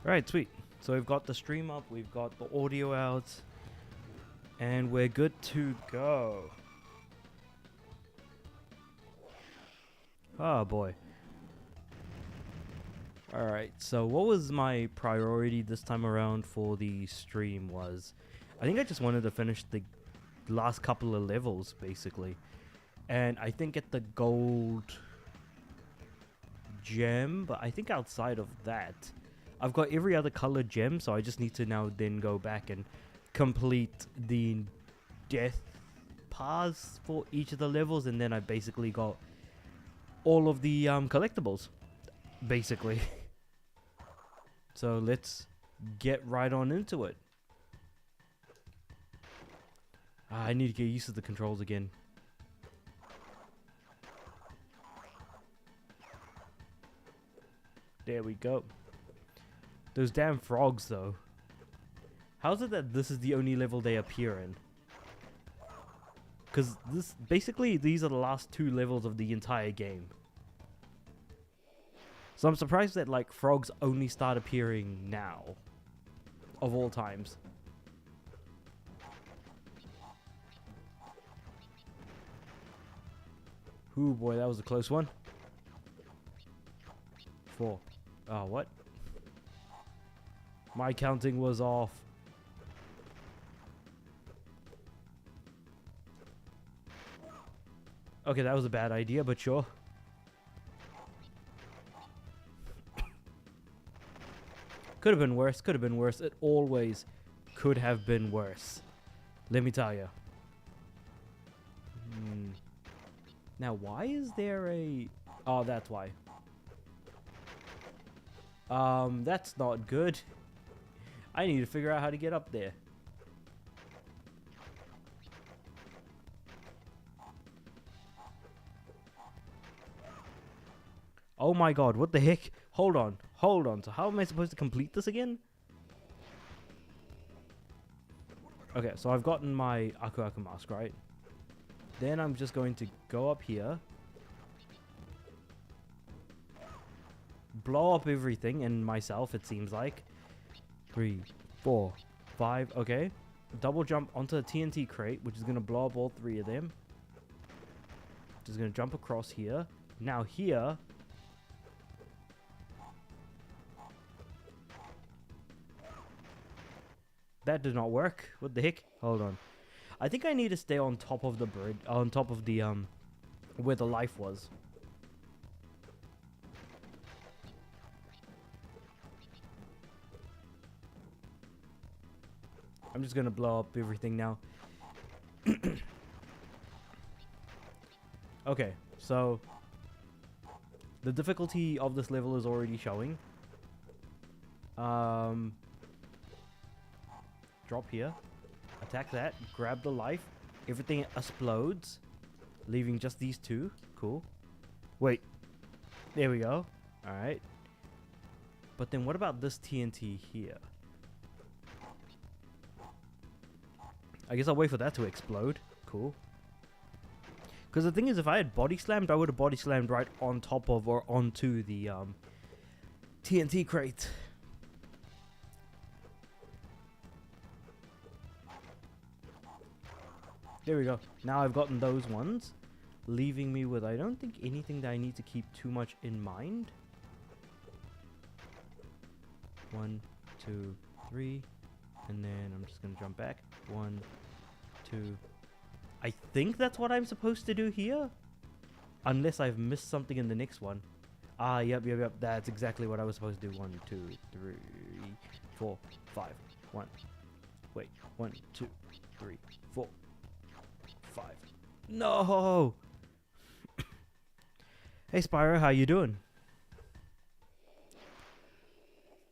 Alright, sweet. So we've got the stream up, we've got the audio out, and we're good to go. Oh boy. Alright, so what was my priority this time around for the stream was, I think I just wanted to finish the last couple of levels, basically. And I think get the gold gem, but I think outside of that, I've got every other colored gem, so I just need to now then go back and complete the death paths for each of the levels, and then I basically got all of the collectibles, basically. So let's get right on into it. I need to get used to the controls again. There we go. Those damn frogs, though. How's it that this is the only level they appear in? Because this, basically, these are the last two levels of the entire game. So I'm surprised that, like, frogs only start appearing now. Of all times. Ooh, boy, that was a close one. 4. Oh, what? My counting was off. Okay, that was a bad idea, but sure. Could have been worse, could have been worse. It always could have been worse. Let me tell you. Now, why is there a... Oh, that's why. That's not good. I need to figure out how to get up there. Oh my god, what the heck? Hold on, hold on. So how am I supposed to complete this again? Okay, so I've gotten my Aku Aku mask, right? Then I'm just going to go up here. Blow up everything and myself, it seems like. 3, 4, 5, okay. Double jump onto the TNT crate, which is going to blow up all 3 of them. Just going to jump across here. Now here... That did not work. What the heck? Hold on. I think I need to stay on top of the bridge, on top of the, where the life was. I'm just gonna blow up everything now. Okay, so the difficulty of this level is already showing. Drop here, attack that, grab the life, everything explodes, leaving just these 2. Cool. Wait, there we go. All right. But then what about this TNT here? I guess I'll wait for that to explode. Cool. Because the thing is, if I had body slammed, I would have body slammed right on top of or onto the TNT crate. There we go. Now I've gotten those ones, leaving me with, I don't think, anything that I need to keep too much in mind. 1, 2, 3, and then I'm just gonna jump back. 1, 2. I think that's what I'm supposed to do here, unless I've missed something in the next one. Ah, yep. That's exactly what I was supposed to do. 1, 2, 3, 4, 5. 1. Wait. 1, 2, 3, 4, 5. No. Hey Spyro, how you doing?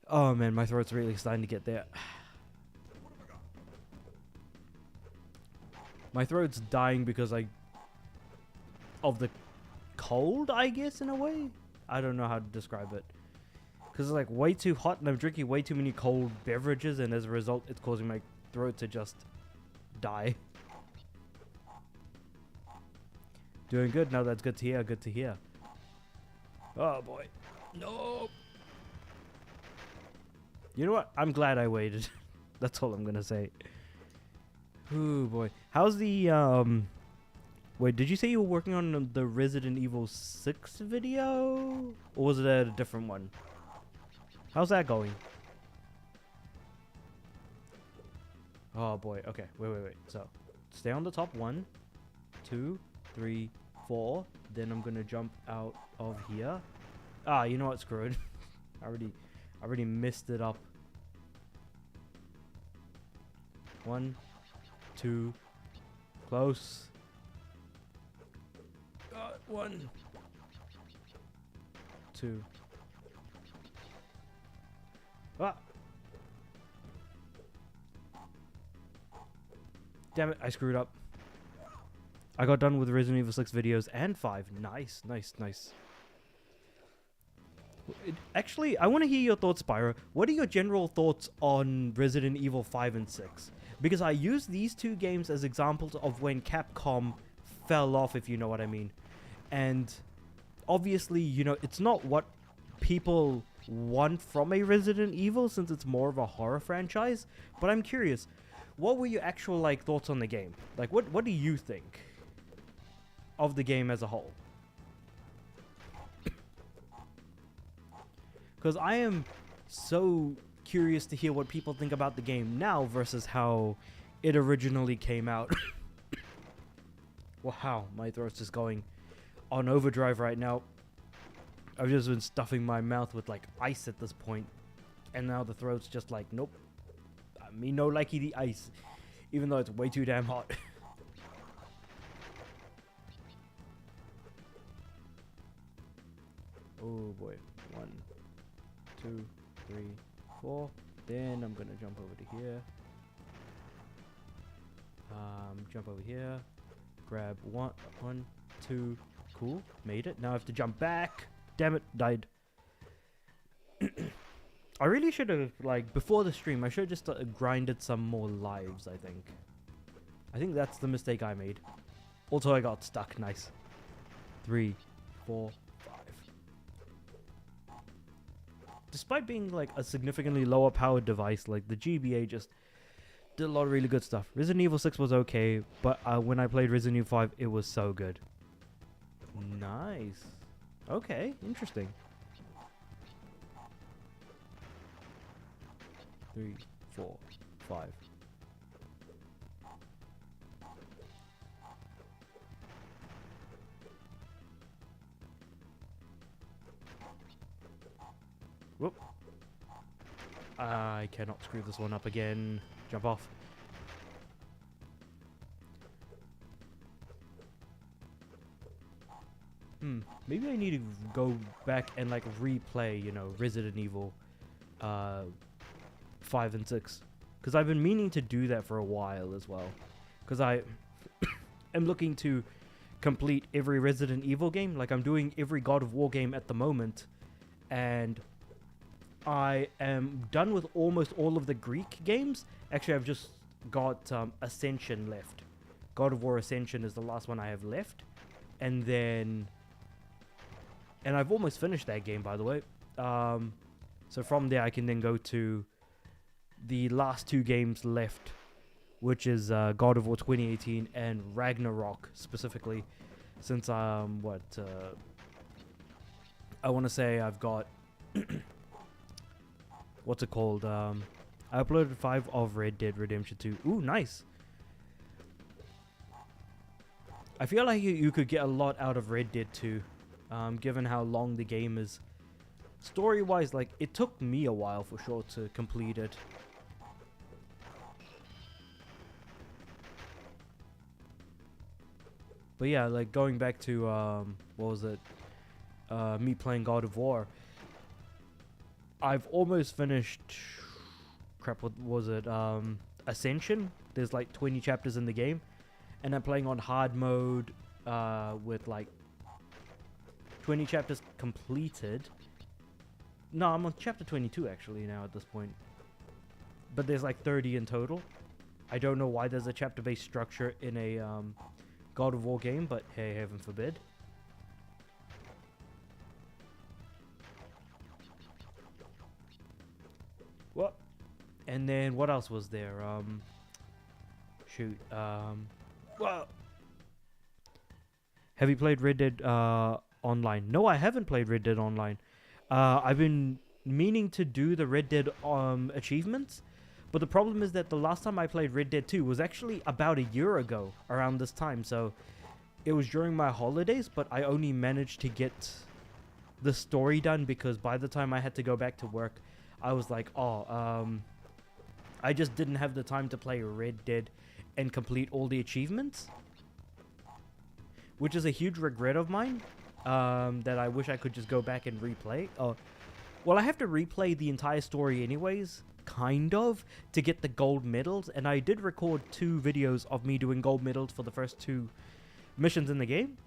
Oh man, my throat's really starting to get there. My throat's dying because of the cold, I guess, in a way. I don't know how to describe it. Because it's like way too hot and I'm drinking way too many cold beverages, and as a result, it's causing my throat to just die. Doing good. No, that's good to hear. Good to hear. Oh boy. No. You know what? I'm glad I waited. That's all I'm gonna say. Ooh, boy. How's the, Wait, did you say you were working on the Resident Evil 6 video? Or was it a different one? How's that going? Oh, boy. Okay, wait. So, stay on the top. 1, 2, 3, 4. Then I'm gonna jump out of here. Ah, you know what? Screw it. I already messed it up. 1, 2, close. 1, 2. Ah! Damn it, I screwed up. I got done with Resident Evil 6 videos and 5. Nice. Actually, I want to hear your thoughts, Spyro. What are your general thoughts on Resident Evil 5 and 6? Because I use these two games as examples of when Capcom fell off, if you know what I mean. And obviously, you know, it's not what people want from a Resident Evil since it's more of a horror franchise. But I'm curious, what were your actual thoughts on the game? Like, what do you think of the game as a whole? Because I am so curious to hear what people think about the game now versus how it originally came out. Wow, my throat's just going on overdrive right now. I've just been stuffing my mouth with ice at this point, and now the throat's just like, nope. Me no likey the ice, even though it's way too damn hot. Oh boy. 1, 2, 3, 4. Then I'm gonna jump over to here. Jump over here. Grab 1, 2. Cool. Made it. Now I have to jump back. Damn it. Died. I really should have, before the stream, I should have just grinded some more lives, I think. I think that's the mistake I made. Also, I got stuck. Nice. 3, 4, 5. Despite being, a significantly lower powered device, the GBA just did a lot of really good stuff. Resident Evil 6 was okay, but when I played Resident Evil 5, it was so good. Nice. Okay, interesting. 3, 4, 5. Whoop. I cannot screw this one up again. Jump off. Maybe I need to go back and replay, Resident Evil 5 and 6. Because I've been meaning to do that for a while as well. Because I am looking to complete every Resident Evil game. I'm doing every God of War game at the moment. And I am done with almost all of the Greek games. Actually, I've just got Ascension left. God of War Ascension is the last one I have left. And then... And I've almost finished that game, by the way. So from there, I can then go to the last 2 games left, which is God of War 2018 and Ragnarok, specifically. Since, I want to say I've got... what's it called? I uploaded 5 of Red Dead Redemption 2. Ooh, nice. I feel like you could get a lot out of Red Dead 2. Given how long the game is. Story-wise, it took me a while for sure to complete it. But yeah, going back to, what was it? Me playing God of War. I've almost finished, crap, what was it? Ascension. There's 20 chapters in the game. And I'm playing on hard mode, with 20 chapters completed. No, I'm on chapter 22 actually now at this point. But there's 30 in total. I don't know why there's a chapter-based structure in a God of War game, but hey, heaven forbid. What? And then what else was there? Shoot. Well, have you played Red Dead Online? No, I haven't played Red Dead Online. I've been meaning to do the Red Dead achievements, but the problem is that the last time I played Red Dead 2 was actually about a year ago around this time, so it was during my holidays, but I only managed to get the story done because by the time I had to go back to work, I was like, I just didn't have the time to play Red Dead and complete all the achievements, which is a huge regret of mine, that I wish I could just go back and replay. Well, I have to replay the entire story anyways, kind of, to get the gold medals, and I did record 2 videos of me doing gold medals for the first 2 missions in the game,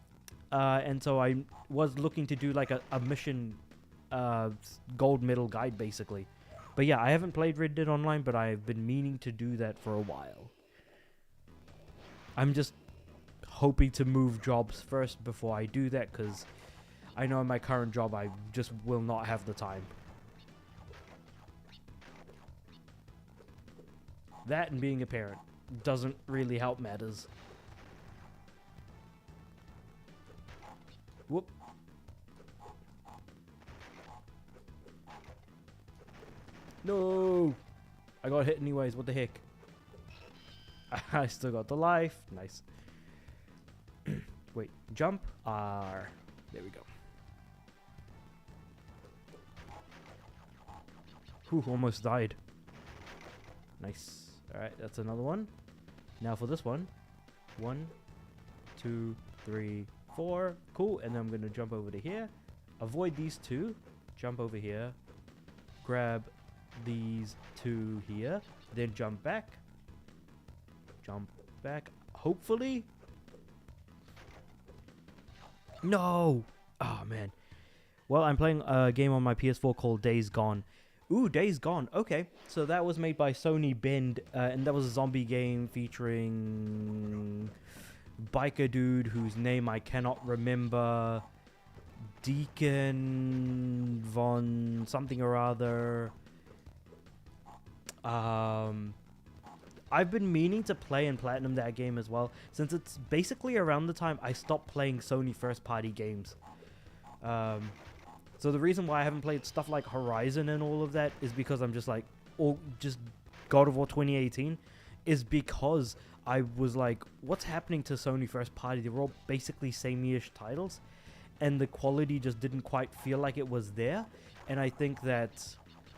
and so I was looking to do like a mission gold medal guide, basically. But yeah, I haven't played Red Dead Online, but I've been meaning to do that for a while. I'm just hoping to move jobs first before I do that, because I know in my current job I just will not have the time. That and being a parent doesn't really help matters. Whoop. No! I got hit anyways, what the heck? I still got the life. Nice. Wait, jump. R. There we go. Whew, almost died. Nice. Alright, that's another one. Now for this one. 1, 2, 3, 4. Cool. And then I'm going to jump over to here. Avoid these 2. Jump over here. Grab these 2 here. Then jump back. Jump back. Hopefully. No! Oh, man. Well, I'm playing a game on my PS4 called Days Gone. Ooh, Days Gone. Okay. So that was made by Sony Bend, and that was a zombie game featuring biker dude whose name I cannot remember. Deacon Von something or other. I've been meaning to play and platinum that game as well, since it's basically around the time I stopped playing Sony first-party games. So the reason why I haven't played stuff like Horizon and all of that is because I'm just like, or just God of War 2018, is because I was like, what's happening to Sony first-party? They were all basically samey-ish titles, and the quality just didn't quite feel like it was there. And I think that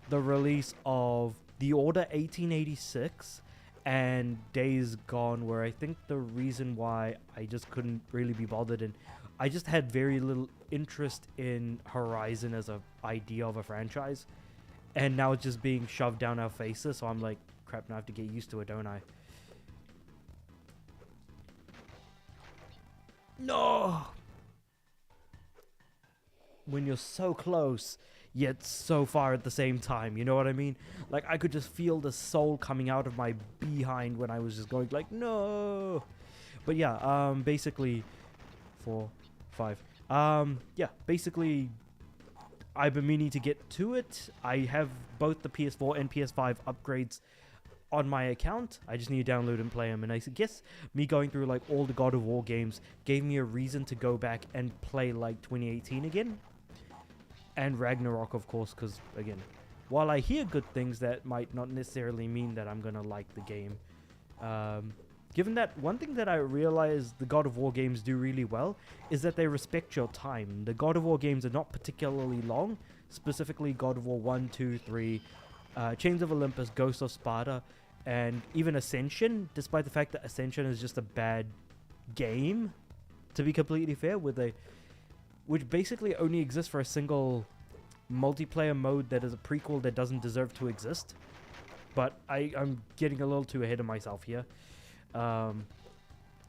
the release of The Order 1886 and Days Gone were, I think, the reason why I just couldn't really be bothered, and I just had very little interest in Horizon as an idea of a franchise, and now it's just being shoved down our faces, so I'm like, crap, now I have to get used to it, don't I? No! When you're so close, yet so far at the same time, you know what I mean? Like, I could just feel the soul coming out of my behind when I was just going like, no! But yeah, basically, 4, 5. Yeah, basically, I've been meaning to get to it. I have both the PS4 and PS5 upgrades on my account. I just need to download and play them. And I guess me going through like all the God of War games gave me a reason to go back and play like 2018 again. And Ragnarok, of course, because, again, while I hear good things, that might not necessarily mean that I'm going to like the game. Given that, one thing that I realize the God of War games do really well is that they respect your time. The God of War games are not particularly long, specifically God of War 1, 2, 3, Chains of Olympus, Ghost of Sparta, and even Ascension, despite the fact that Ascension is just a bad game, to be completely fair, which basically only exists for a single multiplayer mode that is a prequel that doesn't deserve to exist. But I'm getting a little too ahead of myself here. Or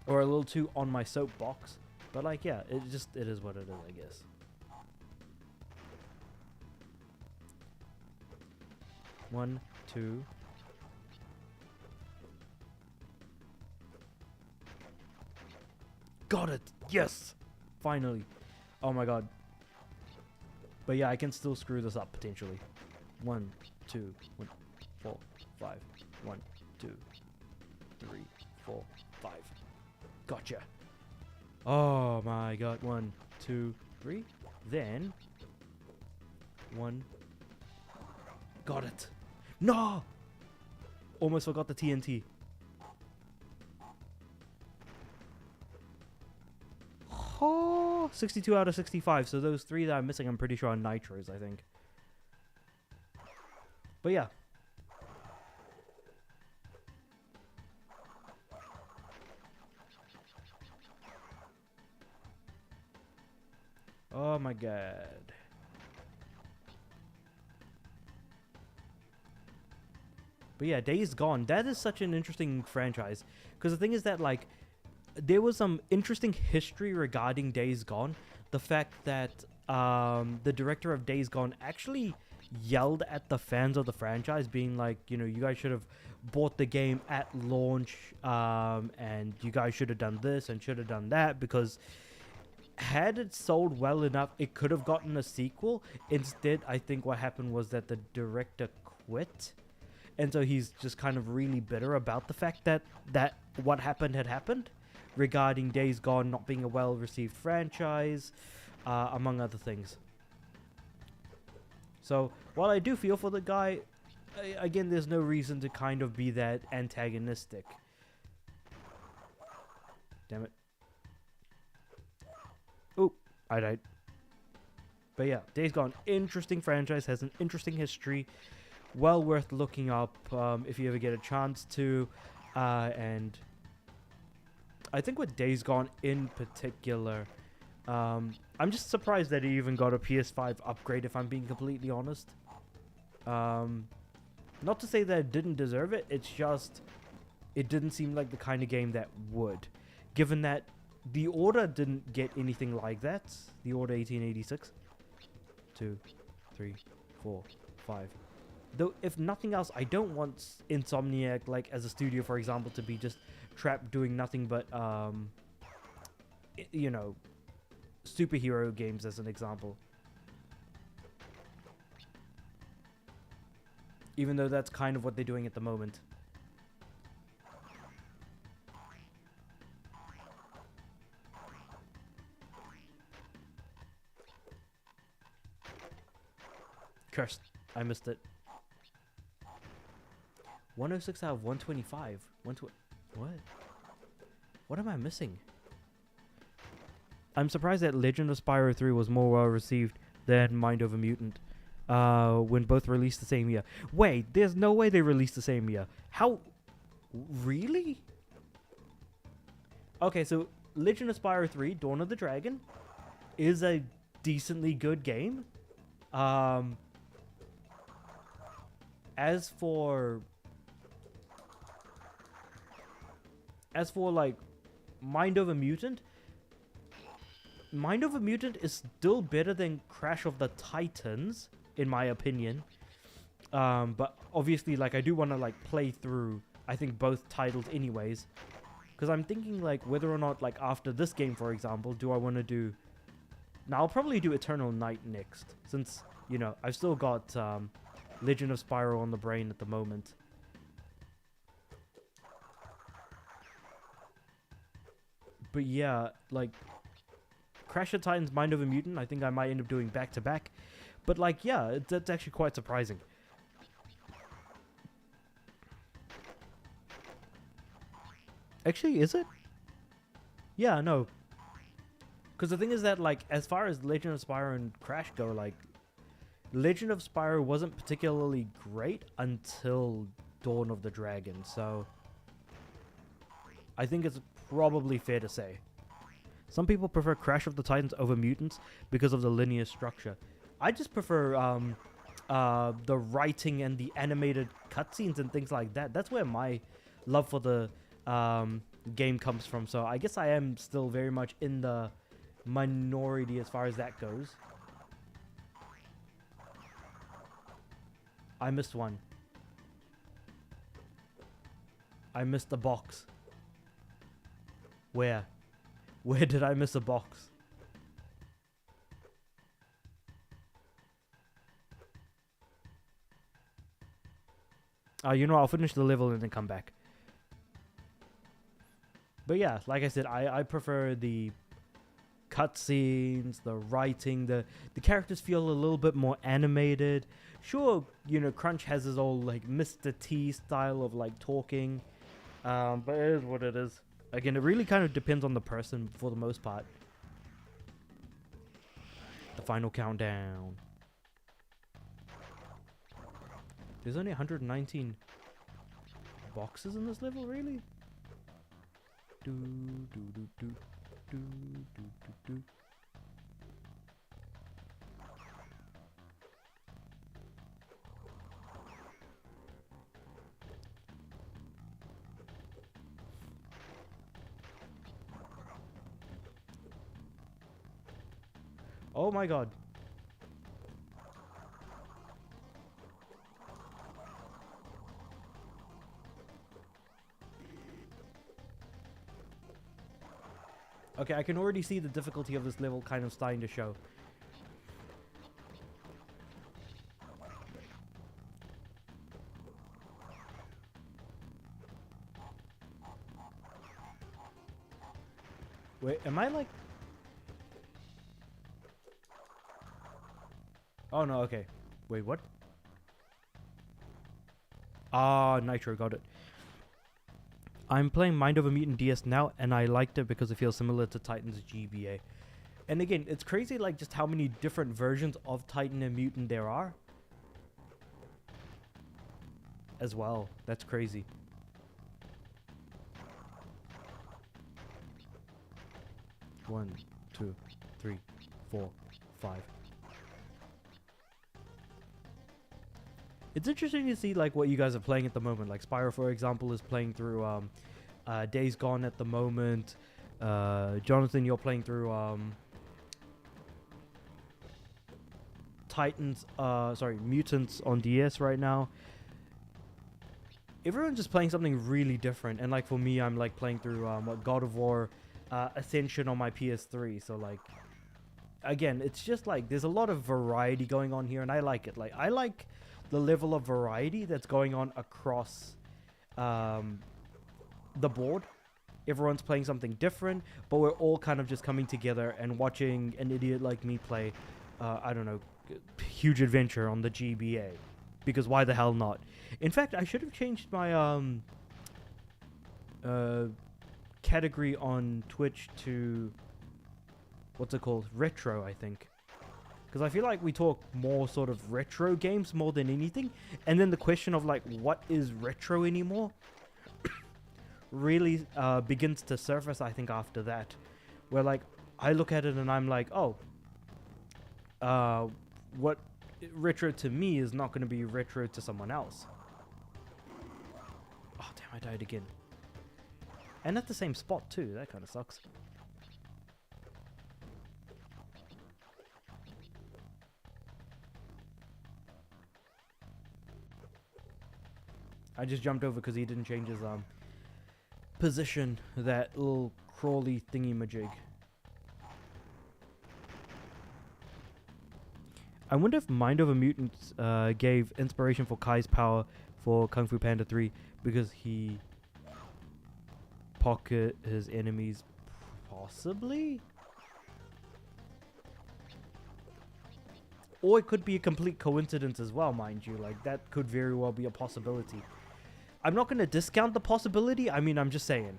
a little too on my soapbox. But like, yeah, it is what it is, I guess. One, two. Got it! Yes! Finally. Oh my god. But yeah, I can still screw this up potentially. 1, 2, 1, 4, 5. 1, 2, 3, 4, 5. Gotcha. Oh my god. 1, 2, 3. Then 1. Got it. No! Almost forgot the TNT. Oh, 62 out of 65. So those 3 that I'm missing, I'm pretty sure are nitros, I think. But yeah. Oh my god. But yeah, Days Gone, that is such an interesting franchise. Because the thing is that, like, there was some interesting history regarding Days Gone. The fact that the director of Days Gone actually yelled at the fans of the franchise, being like, you know, you guys should have bought the game at launch, and you guys should have done this and should have done that, because had it sold well enough, it could have gotten a sequel. Instead, I think what happened was that the director quit. And so he's just kind of really bitter about the fact that what happened had happened regarding Days Gone not being a well-received franchise, among other things. So while I do feel for the guy, again, there's no reason to kind of be that antagonistic. Damn it. Oop, I died. But yeah, Days Gone, interesting franchise, has an interesting history. Well worth looking up if you ever get a chance to. And I think with Days Gone in particular, I'm just surprised that it even got a PS5 upgrade, if I'm being completely honest. Not to say that it didn't deserve it, it's just it didn't seem like the kind of game that would. Given that The Order didn't get anything like that. The Order 1886. 2, 3, 4, 5. Though, if nothing else, I don't want Insomniac, like, as a studio, for example, to be just trapped doing nothing but, you know, superhero games, as an example. Even though that's kind of what they're doing at the moment. Cursed. I missed it. 106 out of 125. What? What am I missing? I'm surprised that Legend of Spyro 3 was more well received than Mind Over Mutant, when both released the same year. Wait, there's no way they released the same year. How? Really? Okay, so Legend of Spyro 3, Dawn of the Dragon, is a decently good game. As for like Mind Over Mutant is still better than Crash of the Titans, in my opinion. But obviously, like, I do want to, like, play through, I think, both titles anyways. Because I'm thinking, like, whether or not, like, after this game, for example, do I want to do... Now, I'll probably do Eternal Night next, since, you know, I've still got Legend of Spyro on the brain at the moment. But yeah, like, Crash of Titans, Mind Over Mutant, I think I might end up doing back-to-back. But, like, yeah, that's actually quite surprising. Actually, is it? Yeah, no. Because the thing is that, like, as far as Legend of Spyro and Crash go, like, Legend of Spyro wasn't particularly great until Dawn of the Dragon, so I think it's probably fair to say. Some people prefer Crash of the Titans over Mutants because of the linear structure. I just prefer the writing and the animated cutscenes and things like that. That's where my love for the game comes from. So I guess I am still very much in the minority as far as that goes. I missed one. I missed the box. Where? Where did I miss a box? You know, I'll finish the level and then come back. But yeah, like I said, I prefer the cutscenes, the writing, the characters feel a little bit more animated. Sure, you know, Crunch has his old like Mr. T style of like talking, but it is what it is. Again, it really kind of depends on the person for the most part. The final countdown. There's only 119 boxes in this level, really? Do do do do do do do do. Oh my god. Okay, I can already see the difficulty of this level kind of starting to show. Wait, am I like... Oh no, okay. Wait, what? Ah, Nitro, got it. I'm playing Mind of a Mutant DS now, and I liked it because it feels similar to Titan's GBA. And again, it's crazy like just how many different versions of Titan and Mutant there are. As well. That's crazy. One, two, three, 4, 5. It's interesting to see like what you guys are playing at the moment. Like Spyro, for example, is playing through Days Gone at the moment. Jonathan, you're playing through Mutants on DS right now. Everyone's just playing something really different, and like for me, I'm like playing through God of War Ascension on my PS3. So like, again, it's just like there's a lot of variety going on here, and I like it. Like I like the level of variety that's going on across the board. Everyone's playing something different, but we're all kind of just coming together and watching an idiot like me play, I don't know, Huge Adventure on the GBA. Because why the hell not? In fact, I should have changed my category on Twitch to, what's it called? Retro, I think. Because I feel like we talk more sort of retro games more than anything. And then the question of like, what is retro anymore? Really begins to surface, I think, after that. Where like, I look at it and I'm like, oh, what retro to me is not going to be retro to someone else. Oh, damn, I died again. And at the same spot too, that kind of sucks. I just jumped over because he didn't change his position, that little crawly thingy-majig. I wonder if Mind of a Mutant gave inspiration for Kai's power for Kung Fu Panda 3 because he pocket his enemies, possibly? Or it could be a complete coincidence as well, mind you. Like, that could very well be a possibility. I'm not going to discount the possibility. I mean, I'm just saying.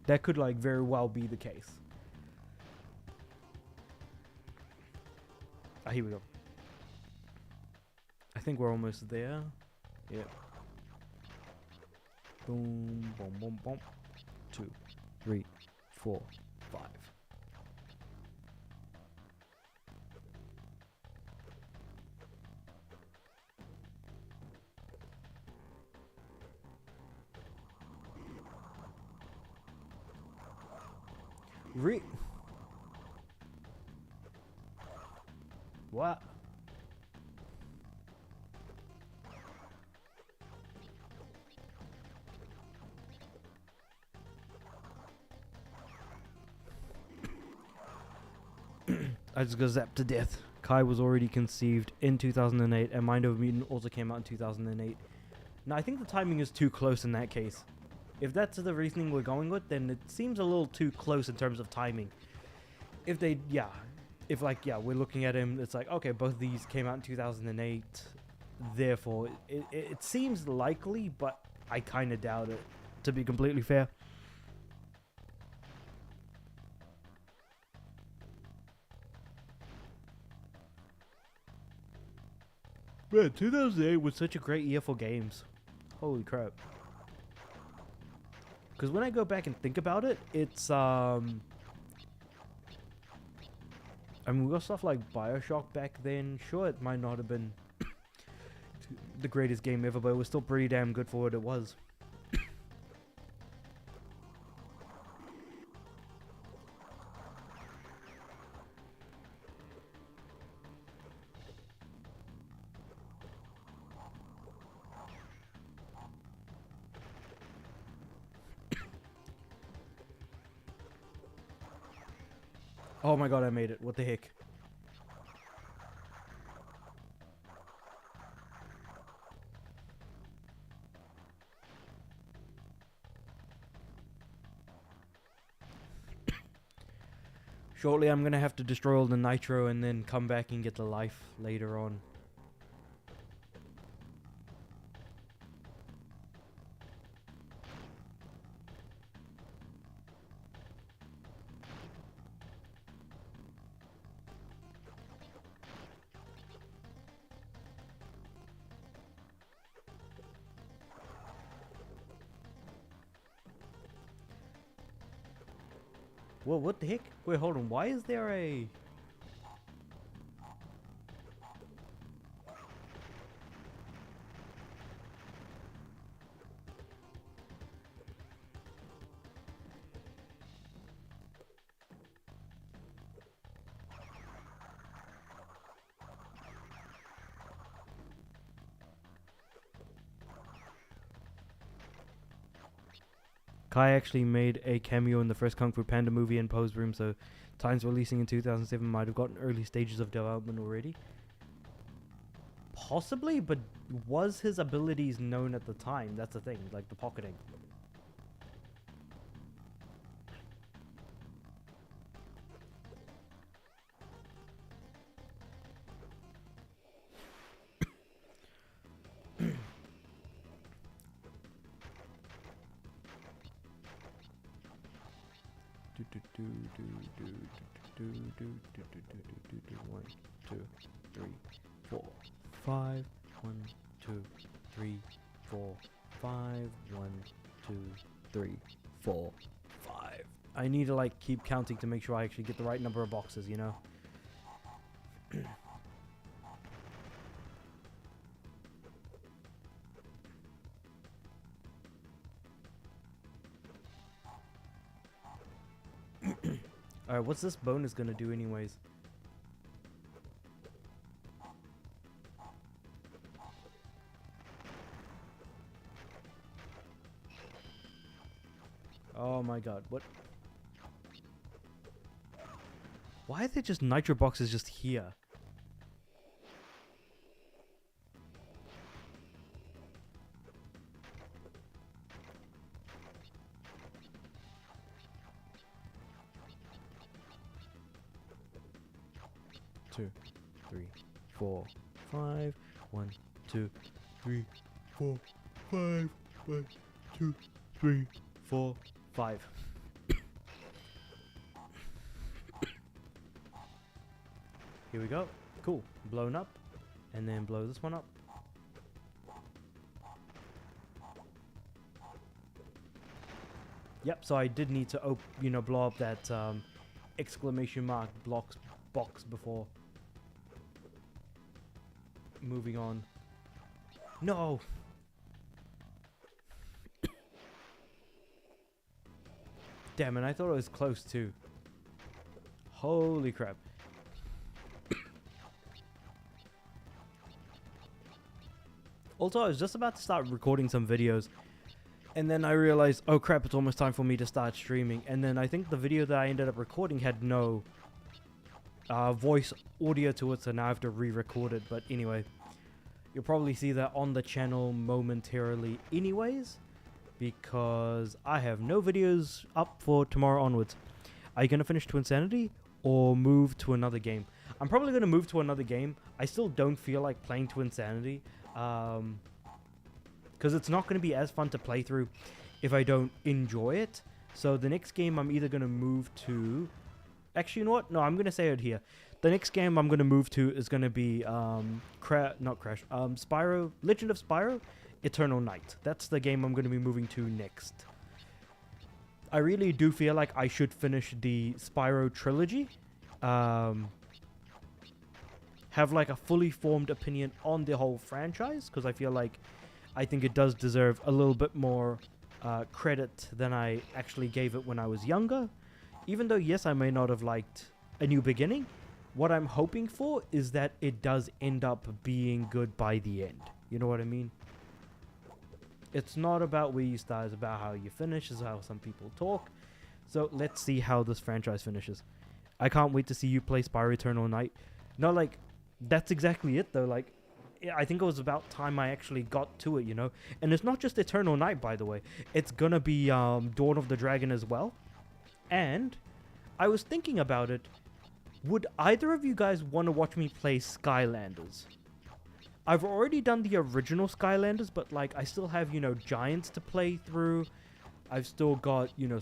That could, like, very well be the case. Ah, here we go. I think we're almost there. Yep. Boom, boom, boom, boom. 2, 3, 4, 5. What? I just got zapped to death. Kai was already conceived in 2008, and Mind Over Mutant also came out in 2008. Now, I think the timing is too close in that case. If that's the reasoning we're going with, then it seems a little too close in terms of timing. If they, yeah, if like, yeah, we're looking at him, it's like, okay, both of these came out in 2008, therefore, it seems likely, but I kind of doubt it, to be completely fair. Man, 2008 was such a great year for games. Holy crap. Because when I go back and think about it, it's, I mean, we got stuff like Bioshock back then. Sure, it might not have been the greatest game ever, but it was still pretty damn good for what it was. Oh my god, I made it. What the heck? Shortly, I'm gonna have to destroy all the nitro and then come back and get the life later on. Whoa, what the heck? Wait, hold on. Why is there a... Kai actually made a cameo in the first Kung Fu Panda movie in Poe's room, so Times releasing in 2007 might have gotten early stages of development already. Possibly, but was his abilities known at the time? That's the thing, like the pocketing. One, two, three, four, five. 1, 2, 3, 4, 5. 1, 2, 3, 4, 5. I need to like keep counting to make sure I actually get the right number of boxes, you know? Alright, what's this bonus gonna do anyways? Oh my god, what? Why are there just nitro boxes just here? Two, 3, 4, 5. 1, 2, 3, 4, 5. 1, 2, 3, 4, 5. Here we go. Cool. Blown up. And then blow this one up. Yep, so I did need to blow up that exclamation mark box before moving on. No! Damn it, I thought it was close too. Holy crap. Also, I was just about to start recording some videos, and then I realized, oh crap, it's almost time for me to start streaming. And then I think the video that I ended up recording had no voice audio to it, so now I have to re-record it. But anyway, you'll probably see that on the channel momentarily anyways, because I have no videos up for tomorrow onwards. Are you going to finish Twinsanity or move to another game? I'm probably going to move to another game. I still don't feel like playing Twinsanity, because it's not going to be as fun to play through if I don't enjoy it. So the next game I'm either going to move to... Actually, you know what? No, I'm going to say it here. The next game I'm going to move to is going to be Spyro, Legend of Spyro, Eternal Night. That's the game I'm going to be moving to next. I really do feel like I should finish the Spyro trilogy. Have like a fully formed opinion on the whole franchise, because I feel like I think it does deserve a little bit more credit than I actually gave it when I was younger. Even though, yes, I may not have liked A New Beginning, what I'm hoping for is that it does end up being good by the end. You know what I mean? It's not about where you start, it's about how you finish, is how some people talk. So let's see how this franchise finishes. I can't wait to see you play Spyro Eternal Night. No, like, that's exactly it though. Like, I think it was about time I actually got to it, you know? And it's not just Eternal Night, by the way. It's gonna be Dawn of the Dragon as well. And I was thinking about it. Would either of you guys want to watch me play Skylanders? I've already done the original Skylanders, but like I still have, you know, Giants to play through. I've still got, you know,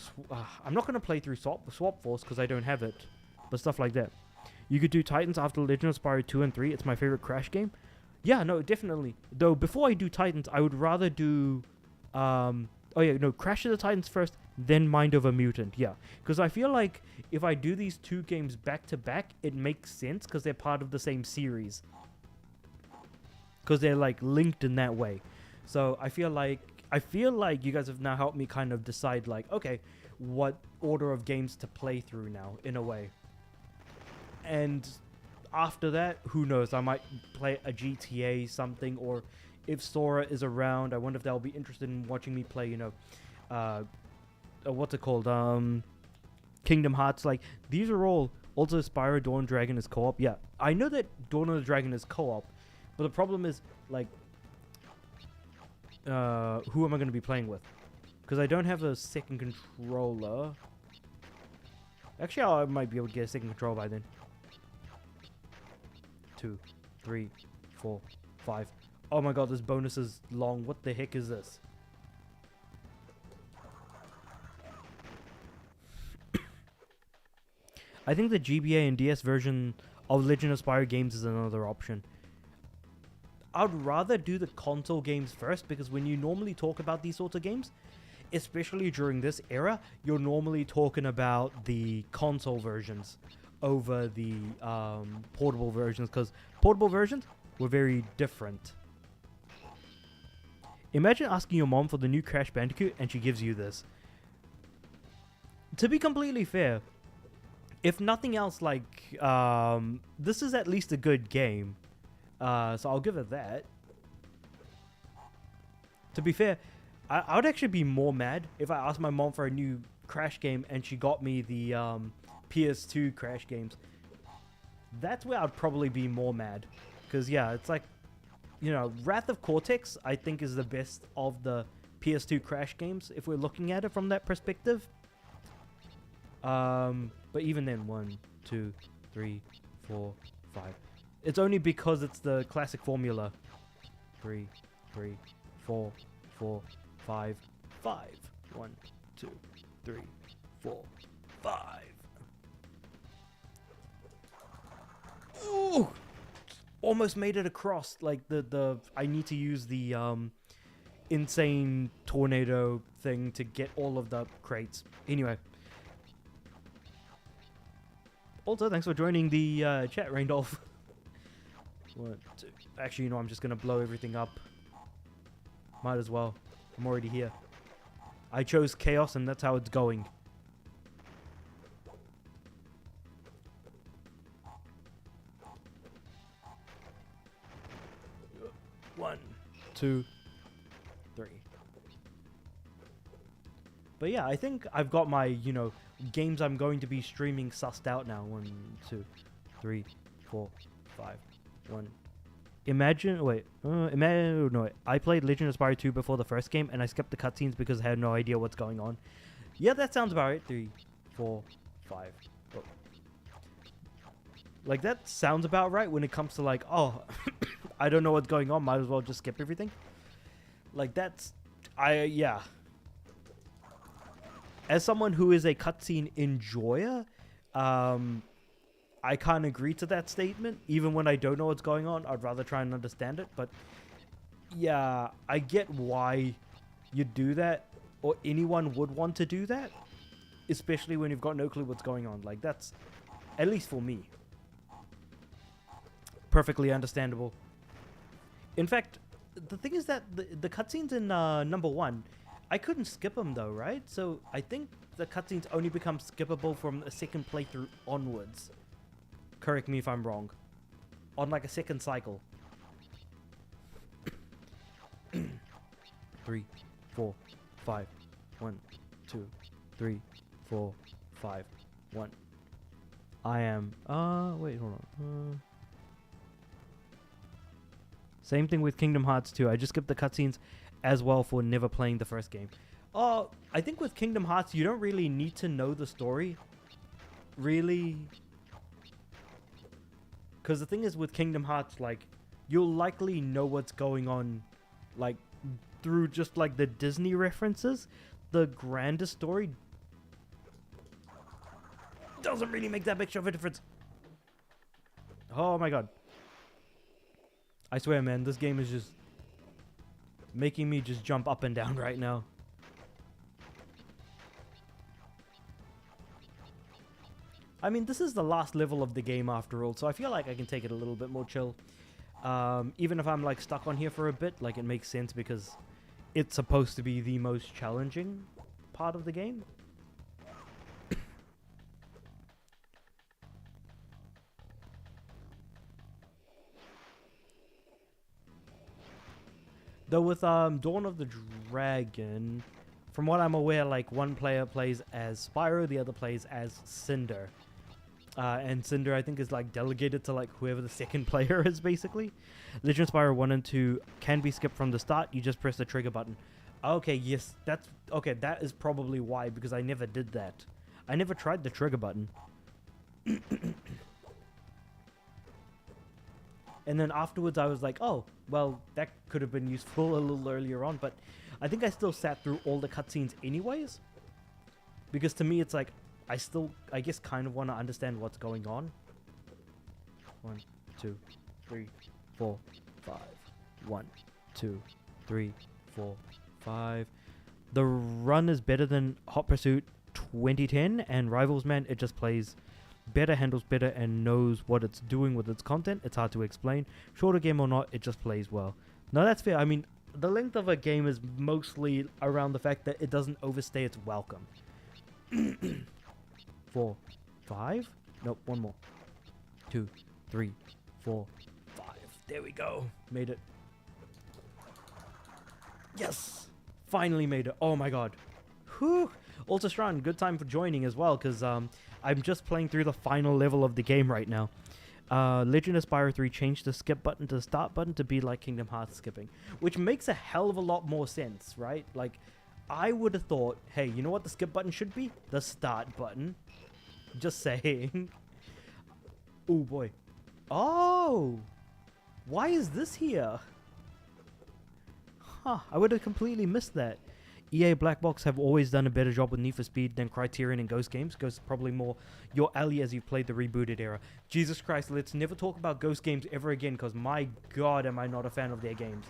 I'm not going to play through Swap Force because I don't have it. But stuff like that. You could do Titans after Legend of Spyro 2 and 3. It's my favorite Crash game. Yeah, no, definitely. Though before I do Titans, I would rather do... Crash of the Titans first, then Mind of a Mutant. Yeah, because I feel like if I do these two games back to back, it makes sense because they're part of the same series. Because they're like linked in that way. So I feel like you guys have now helped me kind of decide like, okay, what order of games to play through now in a way. And after that, who knows? I might play a GTA something, or if Sora is around, I wonder if they'll be interested in watching me play, you know, what's it called? Kingdom Hearts. Like, these are all also Spyro Dawn Dragon is co-op. Yeah, I know that Dawn of the Dragon is co-op, but the problem is, like, who am I going to be playing with? Because I don't have a second controller. Actually, I might be able to get a second controller by then. 2, 3, 4, 5. Oh my god, this bonus is long. What the heck is this? I think the GBA and DS version of Legend of Spyro games is another option. I'd rather do the console games first, because when you normally talk about these sorts of games, especially during this era, you're normally talking about the console versions over the portable versions, because portable versions were very different. Imagine asking your mom for the new Crash Bandicoot and she gives you this. To be completely fair, if nothing else, like, this is at least a good game. So I'll give it that. To be fair, I would actually be more mad if I asked my mom for a new Crash game and she got me the PS2 Crash games. That's where I'd probably be more mad. Because, yeah, it's like, you know, Wrath of Cortex, I think, is the best of the PS2 Crash games, if we're looking at it from that perspective. But even then, 1, 2, 3, 4, 5. It's only because it's the classic formula. 3, 3, 4, 4, 5, 5. 1, 2, 3, 4, 5. Ooh! Almost made it across. Like, I need to use the insane tornado thing to get all of the crates. Anyway. Also, thanks for joining the chat, Raindolph. 1, 2. Actually, you know, I'm just gonna blow everything up. Might as well. I'm already here. I chose chaos, and that's how it's going. One, 2, 3. But yeah, I think I've got my, you know, games I'm going to be streaming sussed out now. 1, 2, 3, 4, 5, 1. Imagine, wait, imagine, no, wait. I played Legend of Spyro 2 before the first game, and I skipped the cutscenes because I had no idea what's going on. Yeah, that sounds about right. 3, 4, 5. Oh. Like, that sounds about right when it comes to, like, oh, I don't know what's going on, might as well just skip everything. Like, that's, yeah. As someone who is a cutscene enjoyer, I can't agree to that statement. Even when I don't know what's going on, I'd rather try and understand it. But yeah, I get why you do that, or anyone would want to do that, especially when you've got no clue what's going on. Like, that's, at least for me, perfectly understandable. In fact, the thing is that the cutscenes in number 1, I couldn't skip them though, right? So I think the cutscenes only become skippable from a second playthrough onwards. Correct me if I'm wrong. On like a second cycle. 3, 4, 5, 1, 2, 3, 4, 5, 1. I am, wait, hold on. Same thing with Kingdom Hearts 2. I just skipped the cutscenes as well for never playing the first game. I think with Kingdom Hearts, you don't really need to know the story. Really. Because the thing is with Kingdom Hearts, like, you'll likely know what's going on, like, through just, like, the Disney references. The grander story doesn't really make that big of a difference. Oh my god. I swear, man, this game is just making me just jump up and down right now. I mean, this is the last level of the game after all, so I feel like I can take it a little bit more chill. Even if I'm like stuck on here for a bit, like it makes sense because it's supposed to be the most challenging part of the game. Though with Dawn of the Dragon, from what I'm aware, like one player plays as Spyro, the other plays as Cinder. And Cinder, I think, is like delegated to like whoever the second player is, basically. Legend of Spyro 1 and 2 can be skipped from the start. You just press the trigger button. Okay, yes, that's okay. That is probably why, because I never did that. I never tried the trigger button. And then afterwards, I was like, oh, well, that could have been useful a little earlier on. But I think I still sat through all the cutscenes anyways. Because to me, it's like, I guess, kind of want to understand what's going on. 1, 2, 3, 4, 5. 1, 2, 3, 4, 5. The run is better than Hot Pursuit 2010, and Rivals, man, it just plays better, handles better, and knows what it's doing with its content. It's hard to explain. Shorter game or not, it just plays well. No, that's fair. I mean, the length of a game is mostly around the fact that it doesn't overstay its welcome. 4, 5. Nope, one more. 2, 3, 4, 5. There we go. Made it. Yes! Finally made it. Oh my god. Whew. Also, Stran, good time for joining as well, because I'm just playing through the final level of the game right now. Legend of Spyro 3 changed the skip button to the start button to be like Kingdom Hearts skipping, which makes a hell of a lot more sense, right? Like, I would have thought, hey, you know what the skip button should be? The start button. Just saying. Oh boy. Oh! Why is this here? Huh, I would have completely missed that. EA Black Box have always done a better job with Need for Speed than Criterion and Ghost games. Ghost is probably more your alley as you've played the rebooted era. Jesus Christ, let's never talk about Ghost games ever again, because my god am I not a fan of their games.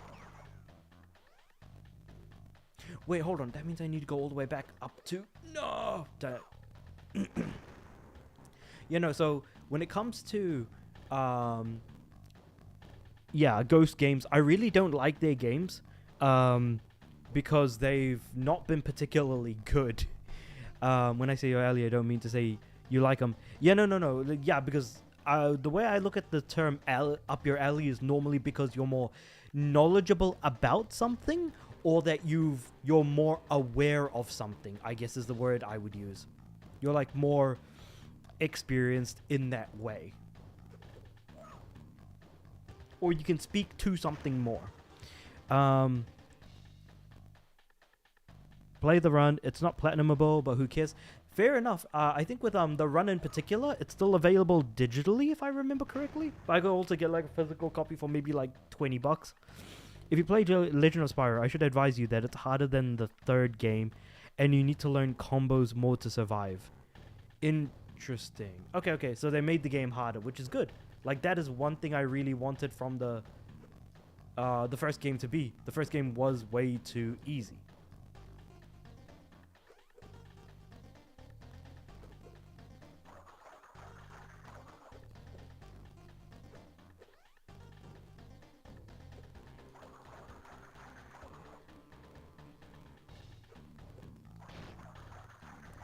Wait, hold on. That means I need to go all the way back up to... No! You know, so when it comes to... yeah, Ghost games, I really don't like their games. Because they've not been particularly good. When I say your alley, I don't mean to say you like them. Yeah, no. Yeah, because the way I look at the term up your alley is normally because you're more knowledgeable about something, or that you're more aware of something, I guess is the word I would use. You're like more experienced in that way. or you can speak to something more. Um, play the run. It's not platinumable, but who cares? Fair enough. I think with the run in particular, it's still available digitally, if I remember correctly. But I could also get like a physical copy for maybe like $20. If you play Legend of Spyro, I should advise you that it's harder than the third game, and you need to learn combos more to survive. Interesting. Okay, so they made the game harder, which is good. Like, that is one thing I really wanted from the first game to be. The first game was way too easy.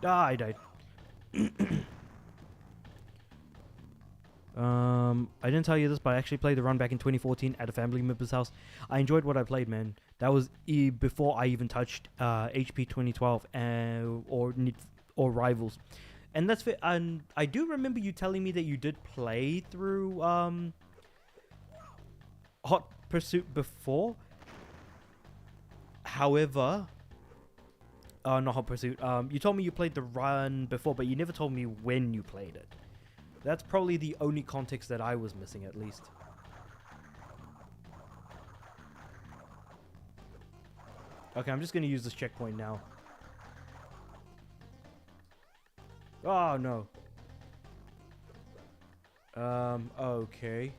Ah, I died. I didn't tell you this, but I actually played the run back in 2014 at a family member's house. I enjoyed what I played, man. That was before I even touched HP 2012 or Rivals, and that's fair. And I do remember you telling me that you did play through Hot Pursuit before. However, not Hot Pursuit. You told me you played the run before, but you never told me when you played it. That's probably the only context that I was missing, at least. Okay, I'm just going to use this checkpoint now. Oh, no. Okay.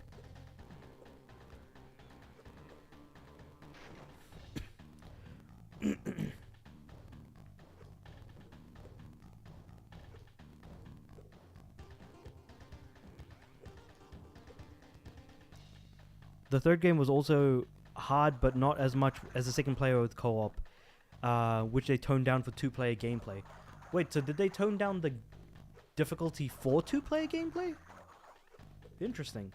The third game was also hard, but not as much as the second player with co-op, which they toned down for two-player gameplay. Wait, so did they tone down the difficulty for two-player gameplay? Interesting.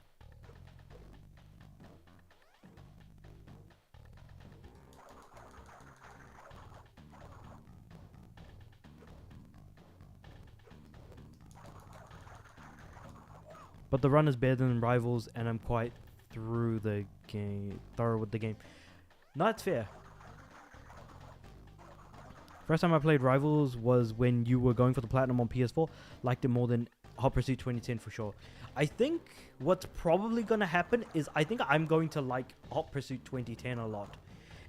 But the run is better than Rivals, and I'm quite through with the game. No, that's fair. First time I played Rivals was when you were going for the platinum on PS4. Liked it more than Hot Pursuit 2010 for sure. I think what's probably going to happen is I think I'm going to like Hot Pursuit 2010 a lot.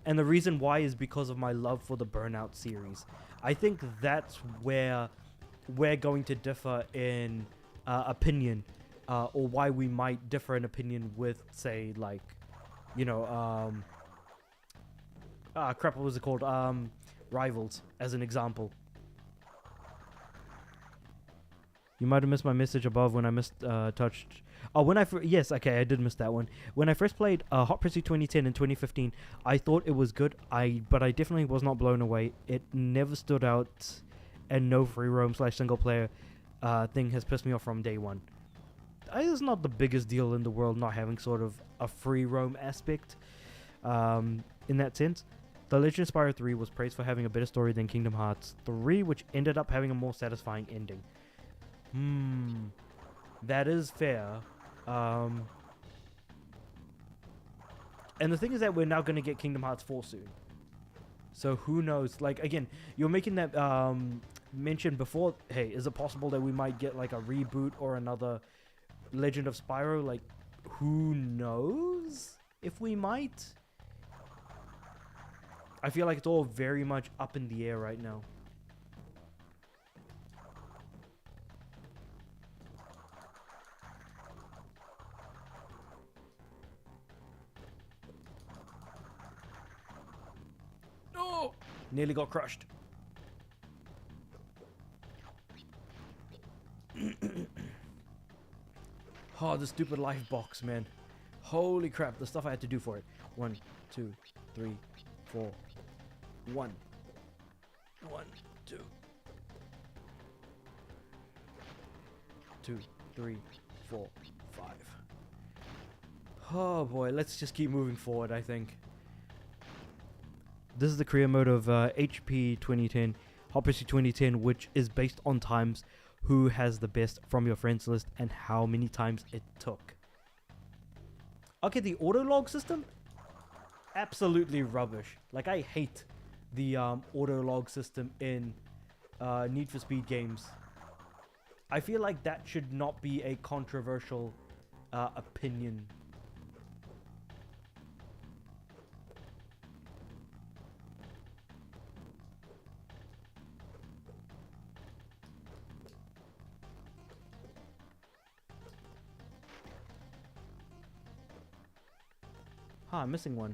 And the reason why is because of my love for the Burnout series. I think that's where we're going to differ in opinion. Or why we might differ in opinion with, say, like, you know, crap, what was it called? Rivals, as an example. You might have missed my message above when I touched. Oh, yes, okay, I did miss that one. When I first played Hot Pursuit 2010 in 2015, I thought it was good. But I definitely was not blown away. It never stood out, and no free roam / single player thing has pissed me off from day one. It's not the biggest deal in the world not having sort of a free roam aspect in that sense. The Legend of Spyro 3 was praised for having a better story than Kingdom Hearts 3, which ended up having a more satisfying ending. That is fair. And the thing is that we're now going to get Kingdom Hearts 4 soon. So who knows? Like, again, you're making that mention before. Hey, is it possible that we might get like a reboot or another Legend of Spyro? Like, who knows if we might? I feel like it's all very much up in the air right now. No! Nearly got crushed. Oh, the stupid life box, man. Holy crap, the stuff I had to do for it. 1, 2, 3, 4. 1, 2, 2, 3, 4, 5. Oh boy, let's just keep moving forward, I think. This is the career mode of HP 2010, Hot Pursuit 2010, which is based on times, who has the best from your friends list, and how many times it took. Okay, the auto log system, absolutely rubbish. Like, I hate the auto log system in Need for Speed games. I feel like that should not be a controversial opinion. Huh, I'm missing one.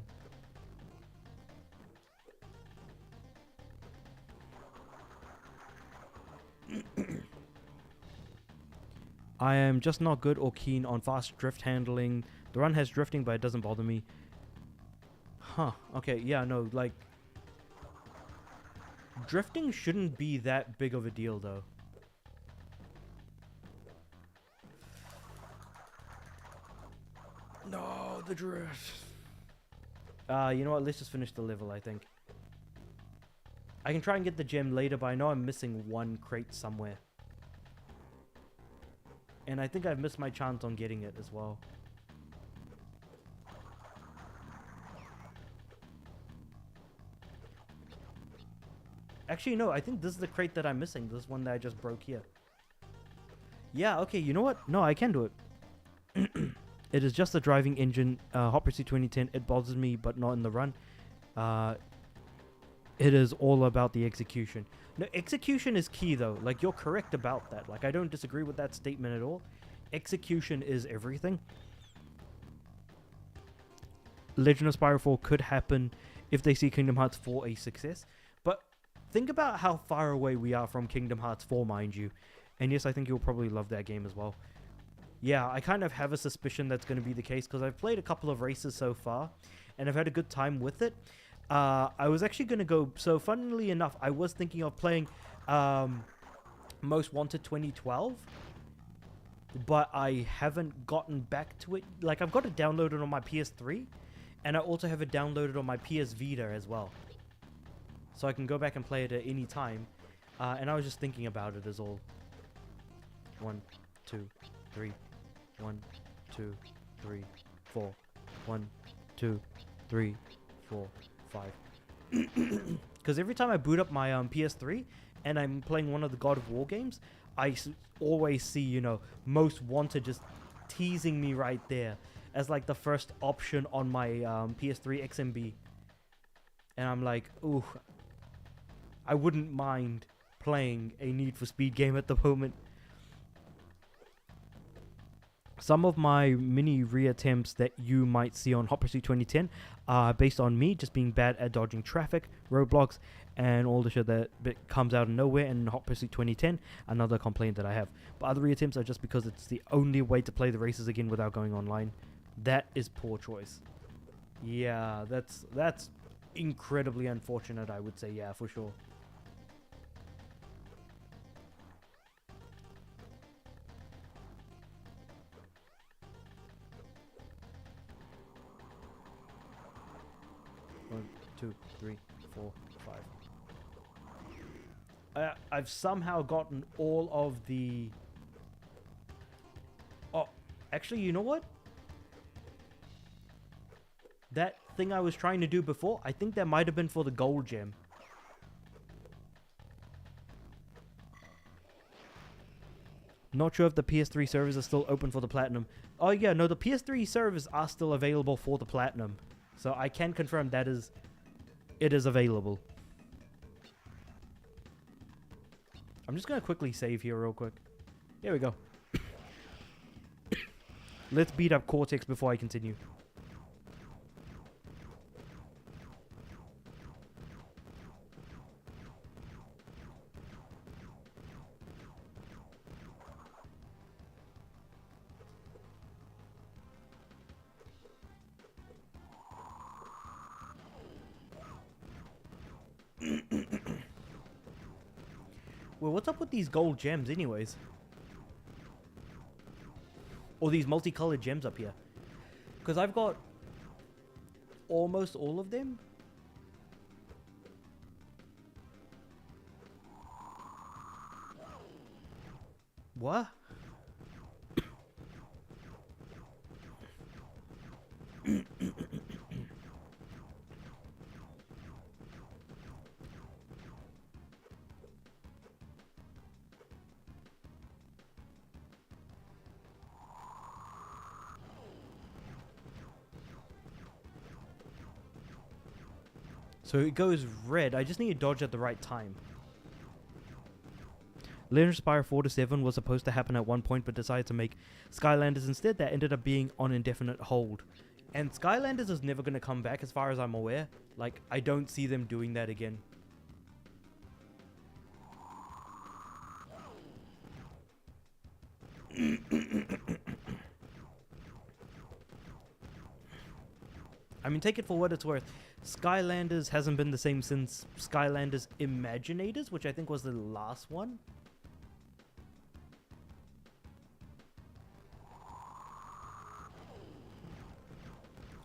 I am just not good or keen on fast drift handling. The run has drifting, but it doesn't bother me. Huh, okay, yeah, no, like... drifting shouldn't be that big of a deal, though. No, the drift. You know what? Let's just finish the level, I think. I can try and get the gem later, but I know I'm missing one crate somewhere. And I think I've missed my chance on getting it as well. Actually, no, I think this is the crate that I'm missing. This one that I just broke here. Yeah, okay, you know what? No, I can do it. It is just the driving engine. Hot Pursuit 2010, it bothers me, but not in the run. It is all about the execution. No, execution is key, though. Like, you're correct about that. Like, I don't disagree with that statement at all. Execution is everything. Legend of Spyro 4 could happen if they see Kingdom Hearts 4 a success. But think about how far away we are from Kingdom Hearts 4, mind you. And yes, I think you'll probably love that game as well. Yeah, I kind of have a suspicion that's going to be the case because I've played a couple of races so far and I've had a good time with it. I was actually going to go... So, funnily enough, I was thinking of playing Most Wanted 2012. But I haven't gotten back to it. Like, I've got it downloaded on my PS3. And I also have it downloaded on my PS Vita as well. So I can go back and play it at any time. And I was just thinking about it as all. 1, 2, 3. 1, 2, 3, 4. 1, 2, 3, 4, 5. Because every time I boot up my PS3 and I'm playing one of the God of War games, I always see, you know, Most Wanted just teasing me right there as like the first option on my PS3 XMB. And I'm like, ooh, I wouldn't mind playing a Need for Speed game at the moment. Some of my mini reattempts that you might see on Hot Pursuit 2010 are based on me just being bad at dodging traffic, roadblocks, and all the shit that comes out of nowhere in Hot Pursuit 2010, another complaint that I have. But other reattempts are just because it's the only way to play the races again without going online. That is poor choice. Yeah, that's incredibly unfortunate, I would say, yeah, for sure. One, 2, 3, 4, 5. I've somehow gotten all of the... Oh, actually, you know what? That thing I was trying to do before, I think that might have been for the gold gem. Not sure if the PS3 servers are still open for the platinum. Oh yeah, no, the PS3 servers are still available for the platinum. So I can confirm that it is available. I'm just going to quickly save here real quick. There we go. Let's beat up Cortex before I continue. Well, what's up with these gold gems anyways? Or these multicolored gems up here? Because I've got almost all of them. What? So it goes red. I just need to dodge at the right time. Legend of Spyro 4 to 7 was supposed to happen at one point, but decided to make Skylanders instead. That ended up being on indefinite hold. And Skylanders is never going to come back as far as I'm aware. Like, I don't see them doing that again. I mean, take it for what it's worth. Skylanders hasn't been the same since Skylanders Imaginators, which I think was the last one.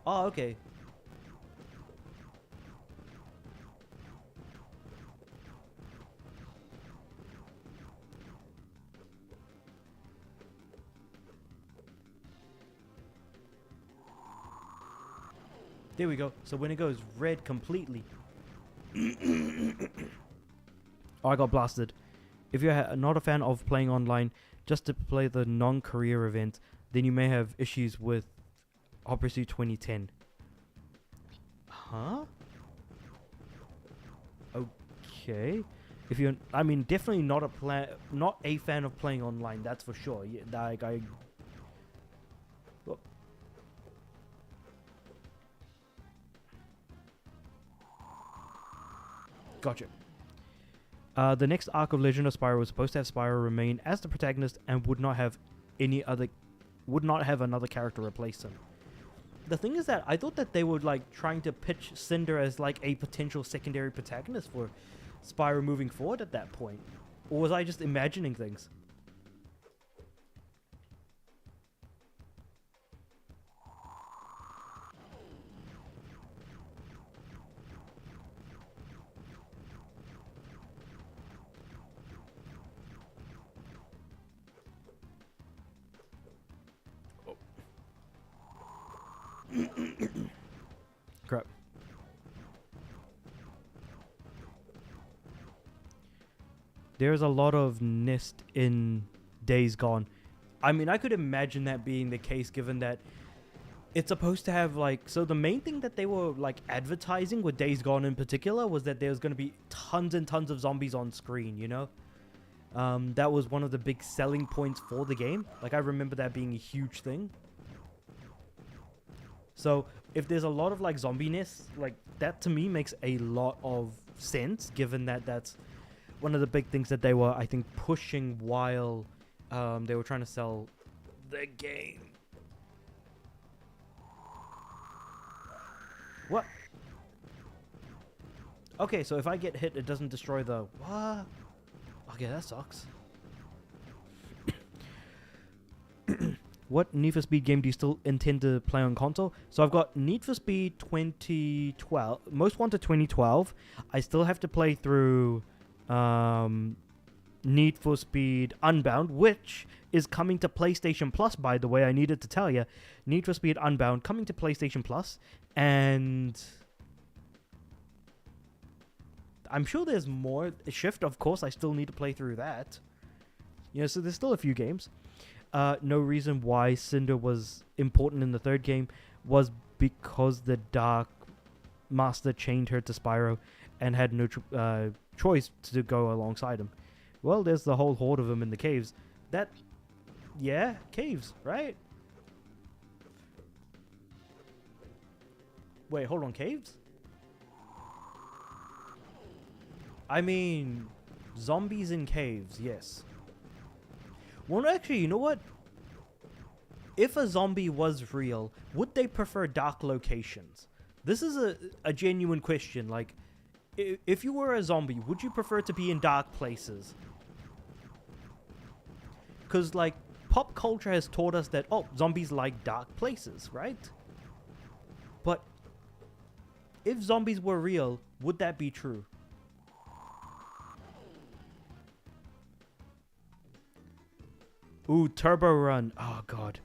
Oh, okay. There we go. So when it goes red completely. Oh, I got blasted. If you're not a fan of playing online just to play the non-career event, then you may have issues with Hot Pursuit 2010. Huh? Okay. If you're, I mean, definitely not a fan of playing online. That's for sure. Yeah, like Whoop. Gotcha. The next arc of Legend of Spyro was supposed to have Spyro remain as the protagonist and would not have another character replace him. The thing is that I thought that they were like trying to pitch Cinder as like a potential secondary protagonist for Spyro moving forward at that point. Or was I just imagining things? Crap. There's a lot of nest in Days Gone. I mean, I could imagine that being the case given that it's supposed to have like... So the main thing that they were like advertising with Days Gone in particular was that there's going to be tons and tons of zombies on screen, you know? That was one of the big selling points for the game. Like, I remember that being a huge thing. So if there's a lot of like zombie nests, like that to me makes a lot of sense given that that's one of the big things that they were, I think, pushing while they were trying to sell the game. What? Okay, so if I get hit, it doesn't destroy the... What? Okay, that sucks. What Need for Speed game do you still intend to play on console? So I've got Need for Speed 2012, Most Wanted 2012. I still have to play through Need for Speed Unbound, which is coming to PlayStation Plus, by the way. I needed to tell you. Need for Speed Unbound coming to PlayStation Plus, and I'm sure there's more. Shift, of course, I still need to play through that. You know, so there's still a few games. No reason why Cinder was important in the third game was because the Dark Master chained her to Spyro and had no choice to go alongside him. Well, there's the whole horde of them in the caves. Yeah, caves, right? Wait, hold on, caves? I mean, zombies in caves, yes. Well, actually, you know what? If a zombie was real, would they prefer dark locations? This is a genuine question. Like, if you were a zombie, would you prefer to be in dark places? Because, like, pop culture has taught us that, oh, zombies like dark places, right? But if zombies were real, would that be true? Ooh, Turbo Run. Oh, God.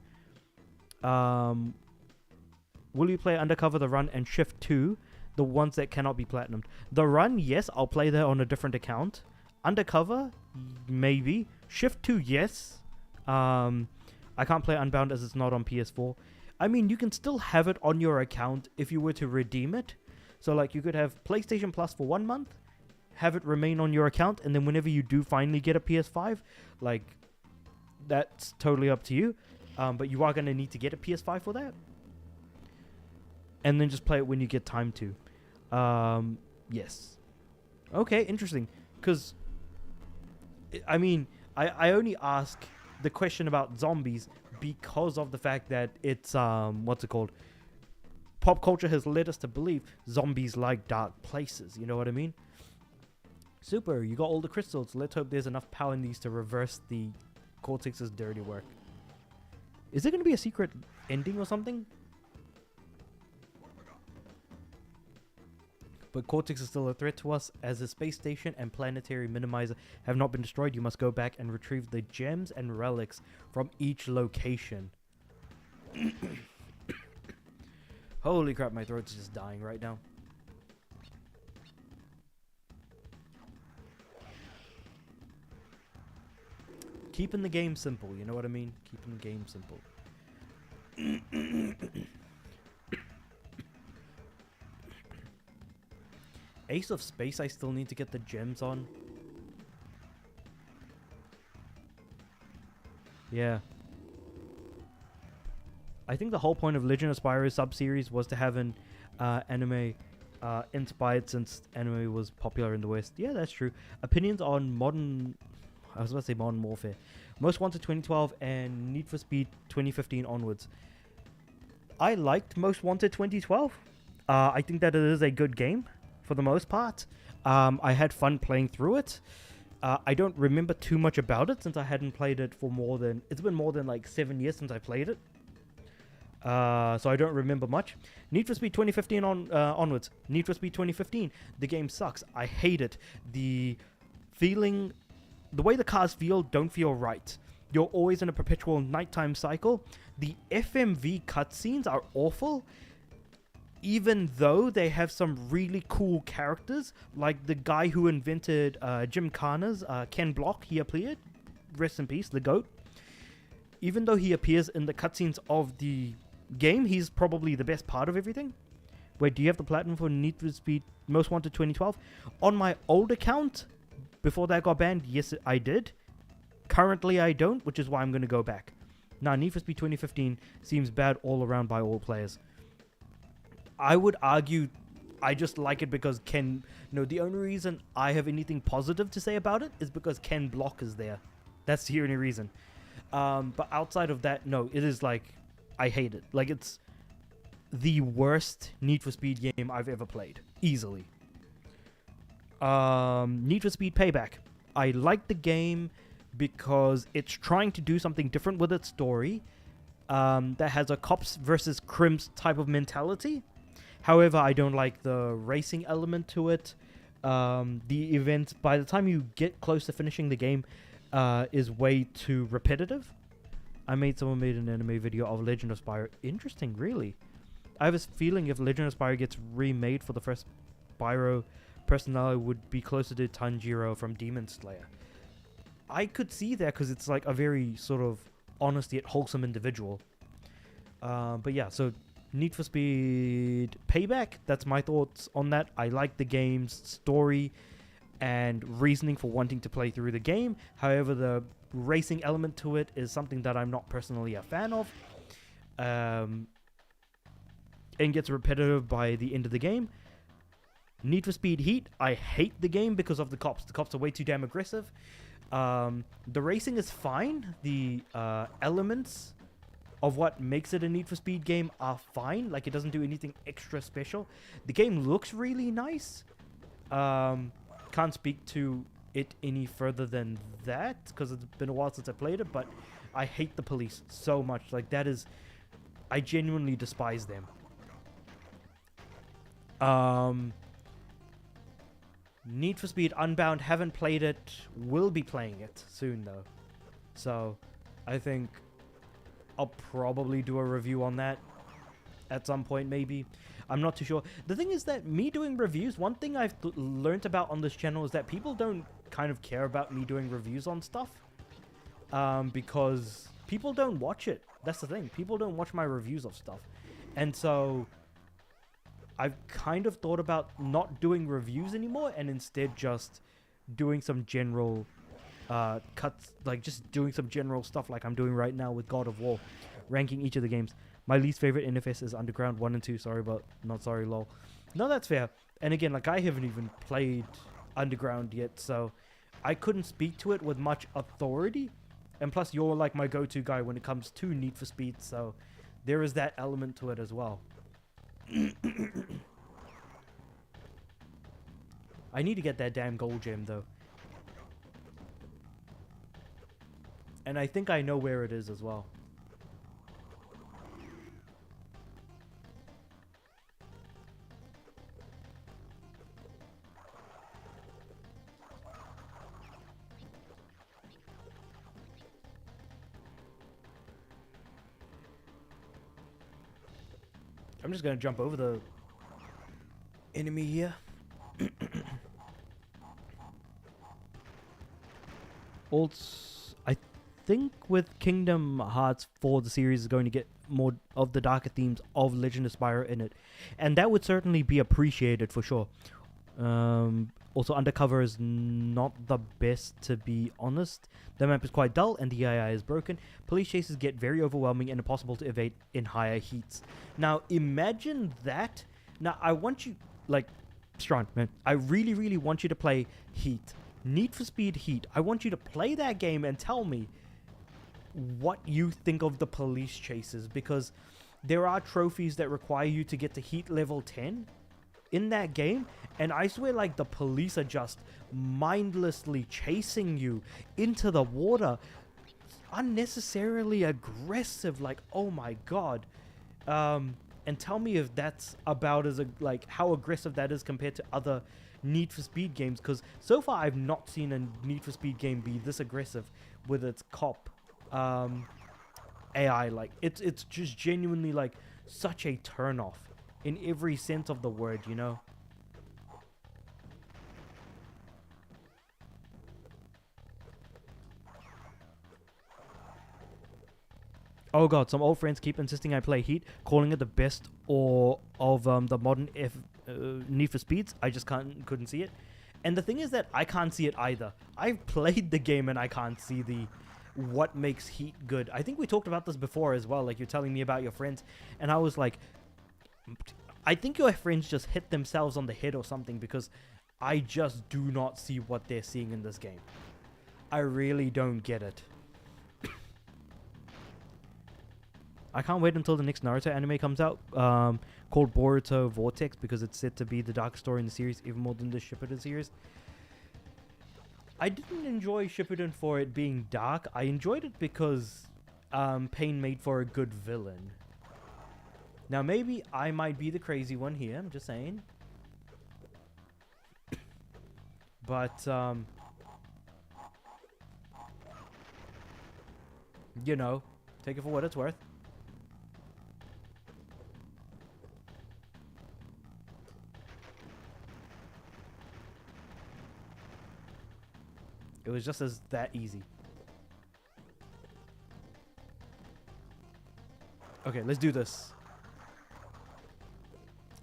Will you play Undercover, The Run, and Shift 2? The ones that cannot be platinumed. The Run, yes, I'll play that on a different account. Undercover, maybe. Shift 2, yes. I can't play Unbound as it's not on PS4. I mean, you can still have it on your account if you were to redeem it. So like you could have PlayStation Plus for 1 month, have it remain on your account, and then whenever you do finally get a PS5, like that's totally up to you. But you are going to need to get a PS5 for that. And then just play it when you get time to. Yes. Okay, interesting. Because, I mean, I only ask the question about zombies because of the fact that it's, what's it called? Pop culture has led us to believe zombies like dark places. You know what I mean? Super, you got all the crystals. Let's hope there's enough power in these to reverse the Cortex's dirty work. Is there going to be a secret ending or something? But Cortex is still a threat to us, as the space station and planetary minimizer have not been destroyed. You must go back and retrieve the gems and relics from each location. Holy crap, my throat's just dying right now. Keeping the game simple, you know what I mean? Keeping the game simple. Ace of Space, I still need to get the gems on. Yeah. I think the whole point of Legend of Spyro sub-series was to have an anime inspired, since anime was popular in the West. Yeah, that's true. Opinions on modern... I was about to say Modern Warfare. Most Wanted 2012 and Need for Speed 2015 onwards. I liked Most Wanted 2012. I think that it is a good game for the most part. I had fun playing through it. I don't remember too much about it since I hadn't played it for more than... It's been more than like 7 years since I played it. So I don't remember much. Need for Speed 2015 onwards. Need for Speed 2015. The game sucks. I hate it. The feeling... The way the cars don't feel right. You're always in a perpetual nighttime cycle. The FMV cutscenes are awful, even though they have some really cool characters, like the guy who invented Gymkhanas, Ken Block. He appeared. Rest in peace, the GOAT. Even though he appears in the cutscenes of the game, he's probably the best part of everything. Wait, do you have the platinum for Need for Speed Most Wanted 2012? On my old account... Before that got banned, yes, I did. Currently, I don't, which is why I'm going to go back. Now, Need for Speed 2015 seems bad all around by all players. I would argue I just like it because Ken... No, the only reason I have anything positive to say about it is because Ken Block is there. That's the only reason. But outside of that, no, it is like... I hate it. Like, it's the worst Need for Speed game I've ever played. Easily. Need for Speed Payback. I like the game because it's trying to do something different with its story that has a cops versus crims type of mentality. However, I don't like the racing element to it. The event, by the time you get close to finishing the game, is way too repetitive. Someone made an anime video of Legend of Spyro. Interesting, really. I have a feeling if Legend of Spyro gets remade for the first Spyro... personality would be closer to Tanjiro from Demon Slayer. I could see that because it's like a very sort of honest yet wholesome individual. But yeah, so Need for Speed Payback, that's my thoughts on that. I like the game's story and reasoning for wanting to play through the game. However, the racing element to it is something that I'm not personally a fan of. And gets repetitive by the end of the game. Need for Speed Heat, I hate the game because of the cops. The cops are way too damn aggressive. The racing is fine. The elements of what makes it a Need for Speed game are fine. Like, it doesn't do anything extra special. The game looks really nice. Can't speak to it any further than that because it's been a while since I played it, but I hate the police so much. Like, that is... I genuinely despise them. Need for Speed Unbound, haven't played it, will be playing it soon though. So, I think I'll probably do a review on that at some point maybe. I'm not too sure. The thing is that me doing reviews, one thing I've learnt about on this channel is that people don't kind of care about me doing reviews on stuff. Because people don't watch it. That's the thing. People don't watch my reviews of stuff. And so... I've kind of thought about not doing reviews anymore and instead just doing some general cuts, like just doing some general stuff like I'm doing right now with God of War, ranking each of the games. My least favorite NFS is Underground 1 and 2. Sorry, but not sorry, lol. No, that's fair. And again, like I haven't even played Underground yet, so I couldn't speak to it with much authority. And plus, you're like my go-to guy when it comes to Need for Speed, so there is that element to it as well. I need to get that damn gold gem though. And I think I know where it is as well. I'm just gonna jump over the enemy here. Also, I think with Kingdom Hearts 4, the series is going to get more of the darker themes of Legend of Spyro in it. And that would certainly be appreciated for sure. Also, Undercover is not the best, to be honest. The map is quite dull and the AI is broken. Police chases get very overwhelming and impossible to evade in higher heats. Now, imagine that. Now, I want you, like, Strand, man, I really, really want you to play Heat. Need for Speed Heat. I want you to play that game and tell me what you think of the police chases, because there are trophies that require you to get to Heat level 10 in that game, and I swear like the police are just mindlessly chasing you into the water, unnecessarily aggressive, like oh my god. And tell me if that's about as like how aggressive that is compared to other Need for Speed games, because so far I've not seen a Need for Speed game be this aggressive with its cop AI. Like it's just genuinely like such a turn off in every sense of the word, you know. Oh god, some old friends keep insisting I play Heat, calling it the best or of the modern Need for Speeds. I just couldn't see it. And the thing is that I can't see it either. I've played the game and I can't see what makes Heat good. I think we talked about this before as well. Like you're telling me about your friends, and I was like, I think your friends just hit themselves on the head or something, because I just do not see what they're seeing in this game. I really don't get it. I can't wait until the next Naruto anime comes out, called Boruto Vortex, because it's said to be the darkest story in the series, even more than the Shippuden series. I didn't enjoy Shippuden for it being dark. I enjoyed it because Pain made for a good villain. Now maybe I might be the crazy one here, I'm just saying. But, you know, take it for what it's worth. It was just as that easy. Okay, let's do this.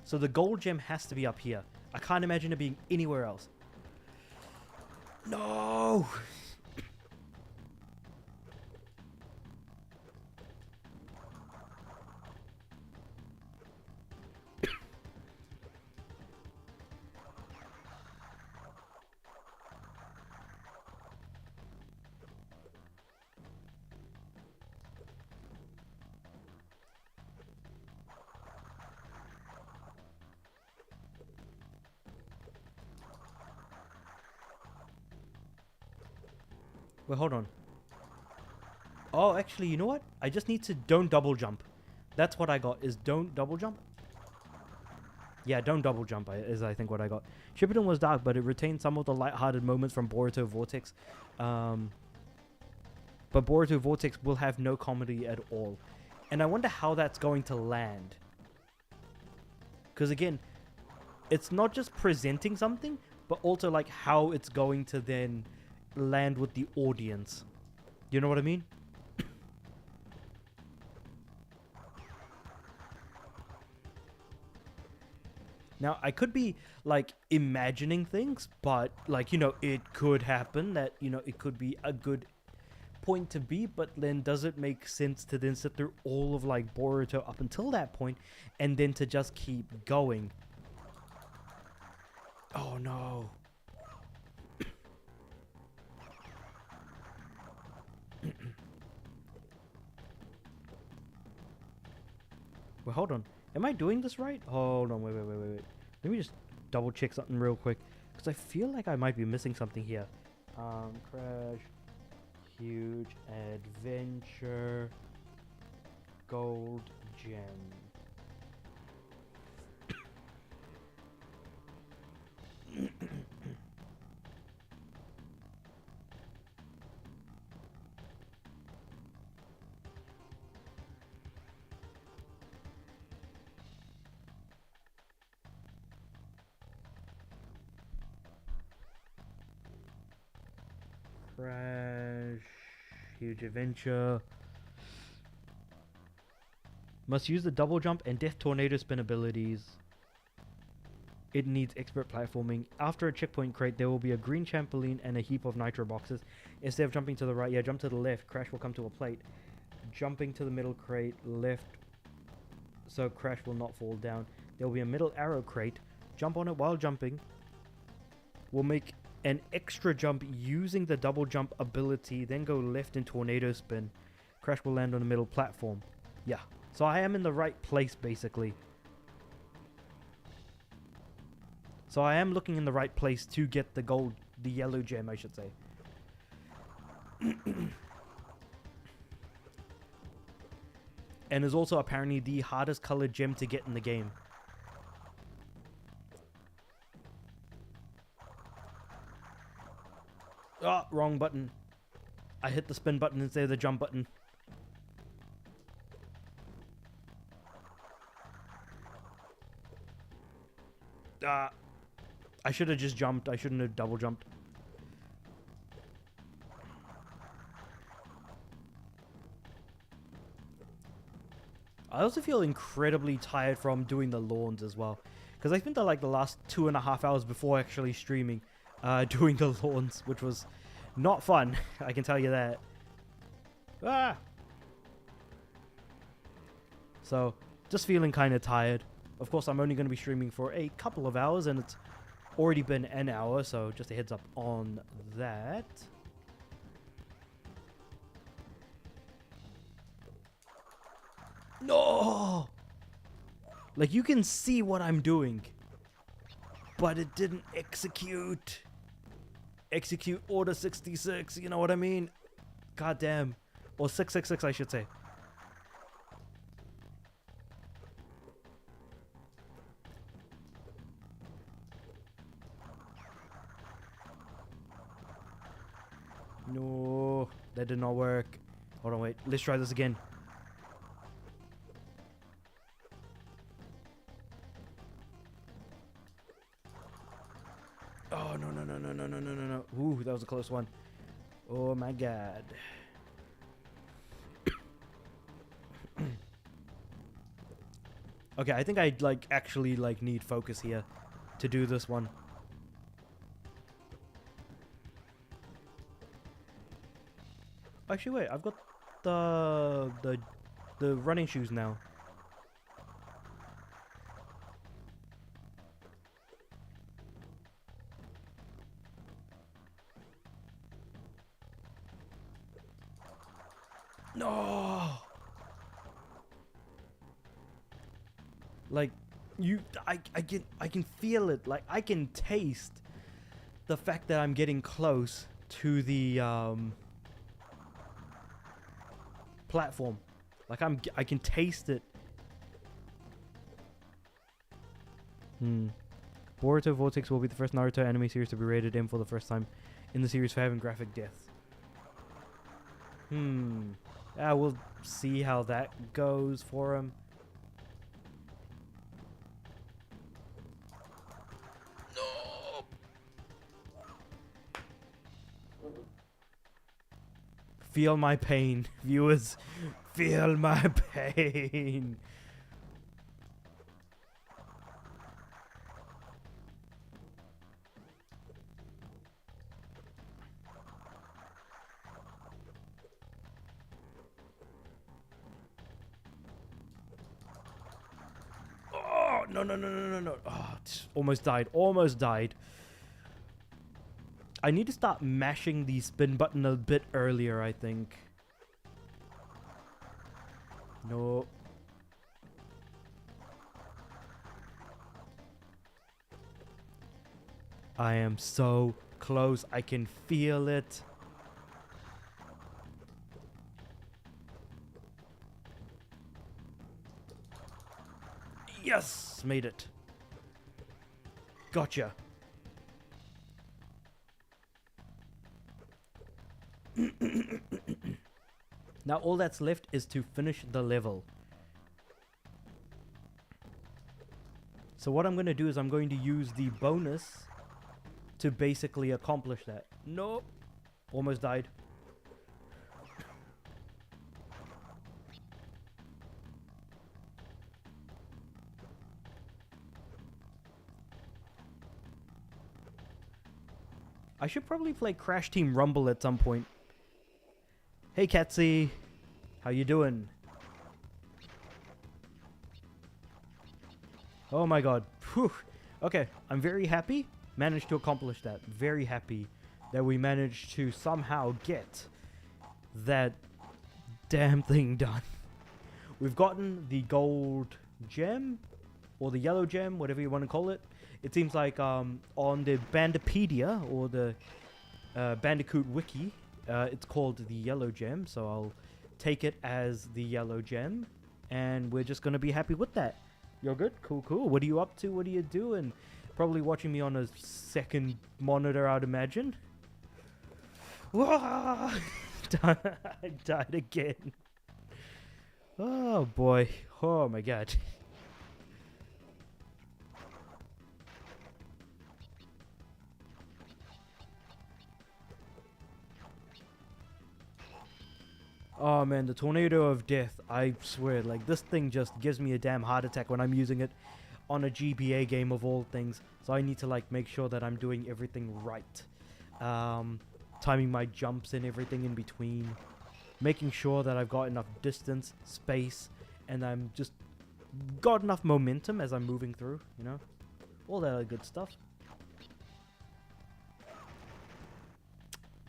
So the gold gem has to be up here. I can't imagine it being anywhere else. No! Wait, hold on. Oh, actually, you know what? I just need to don't double jump. That's what I got, is don't double jump. Yeah, don't double jump is I think what I got. Shippuden was dark, but it retained some of the light-hearted moments from Boruto Vortex. But Boruto Vortex will have no comedy at all. And I wonder how that's going to land. Because again, it's not just presenting something, but also like how it's going to then land with the audience. You know what I mean? Now, I could be, like, imagining things, but, like, you know, it could happen that, you know, it could be a good point to be, but then does it make sense to then sit through all of, like, Boruto up until that point, and then to just keep going? Oh, no. Well, hold on. Am I doing this right? Hold on, wait. Let me just double check something real quick, because I feel like I might be missing something here. Crash, huge adventure, gold gem. Crash, huge adventure. Must use the double jump and death tornado spin abilities. It needs expert platforming. After a checkpoint crate, there will be a green trampoline and a heap of nitro boxes. Instead of jumping to the right, jump to the left. Crash will come to a plate. Jumping to the middle crate, left, so Crash will not fall down. There will be a middle arrow crate. Jump on it while jumping. We'll make an extra jump using the double jump ability, then go left in tornado spin. Crash will land on the middle platform. Yeah, so I am in the right place, basically. So I am looking in the right place to get the gold, the yellow gem, I should say. And is also apparently the hardest colored gem to get in the game. Ah, wrong button. I hit the spin button instead of the jump button. Ah, I should have just jumped. I shouldn't have double jumped. I also feel incredibly tired from doing the lawns as well, because I spent the last 2.5 hours before actually streaming doing the lawns, which was not fun. I can tell you that. Ah! So, just feeling kind of tired. Of course, I'm only going to be streaming for a couple of hours, and it's already been an hour, so just a heads up on that. No! Like, you can see what I'm doing, but it didn't execute. Execute order 66, you know what I mean? God damn. Or 666, I should say. No, that did not work. Hold on, wait. Let's try this again. Oh, no. Ooh, that was a close one. Oh my god. Okay, I think I actually need focus here to do this one. Actually, wait, I've got the running shoes now. No. Like, I can feel it. Like, I can taste the fact that I'm getting close to the platform. Like, I can taste it. Boruto Vortex will be the first Naruto anime series to be rated M for the first time in the series for having graphic death. Yeah, we'll see how that goes for him. No. Feel my pain, viewers. Feel my pain. no, no, no, no, no, no. Oh, almost died. Almost died. I need to start mashing the spin button a bit earlier, I think. No. I am so close. I can feel it. Yes! Made it. Gotcha. Now all that's left is to finish the level. So what I'm going to do is I'm going to use the bonus to basically accomplish that. Nope. Almost died. I should probably play Crash Team Rumble at some point. Hey Katsy, how you doing? Oh my god. Whew. Okay, I'm very happy. Managed to accomplish that. Very happy that we managed to somehow get that damn thing done. We've gotten the gold gem, or the yellow gem, whatever you want to call it. It seems like on the Bandipedia, or the Bandicoot Wiki, it's called the yellow gem, so I'll take it as the yellow gem, and we're just going to be happy with that. You're good? Cool, cool. What are you up to? What are you doing? Probably watching me on a second monitor, I'd imagine. I died again. Oh boy. Oh my god. Oh man, the tornado of death. I swear, like, this thing just gives me a damn heart attack when I'm using it on a GBA game of all things. So I need to, like, make sure that I'm doing everything right. Timing my jumps and everything in between. Making sure that I've got enough distance, space, and I'm just got enough momentum as I'm moving through, you know? All that good stuff.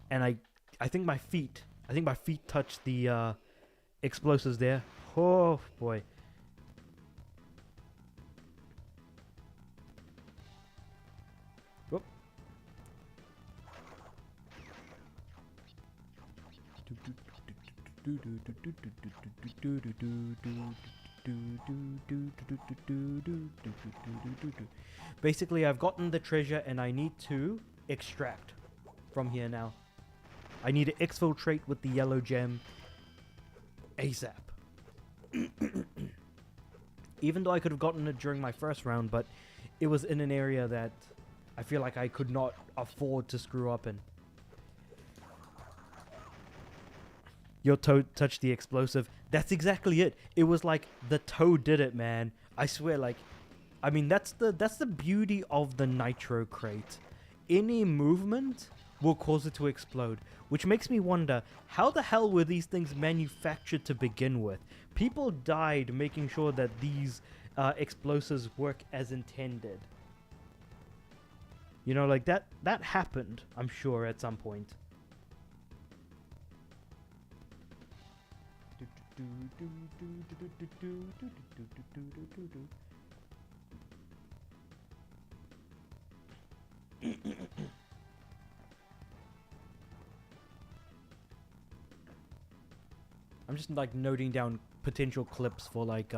And I think my feet touched the explosives there. Oh boy. Whoop. Basically, I've gotten the treasure and I need to extract from here now. I need to exfiltrate with the yellow gem ASAP. Even though I could have gotten it during my first round, but it was in an area that I feel like I could not afford to screw up in. Your toe touched the explosive. That's exactly it. It was like the toe did it, man. I swear, like, I mean, that's the beauty of the nitro crate. Any movement will cause it to explode, which makes me wonder, how the hell were these things manufactured to begin with? People died making sure that these explosives work as intended. You know, like, that happened, I'm sure, at some point. I'm just like noting down potential clips for like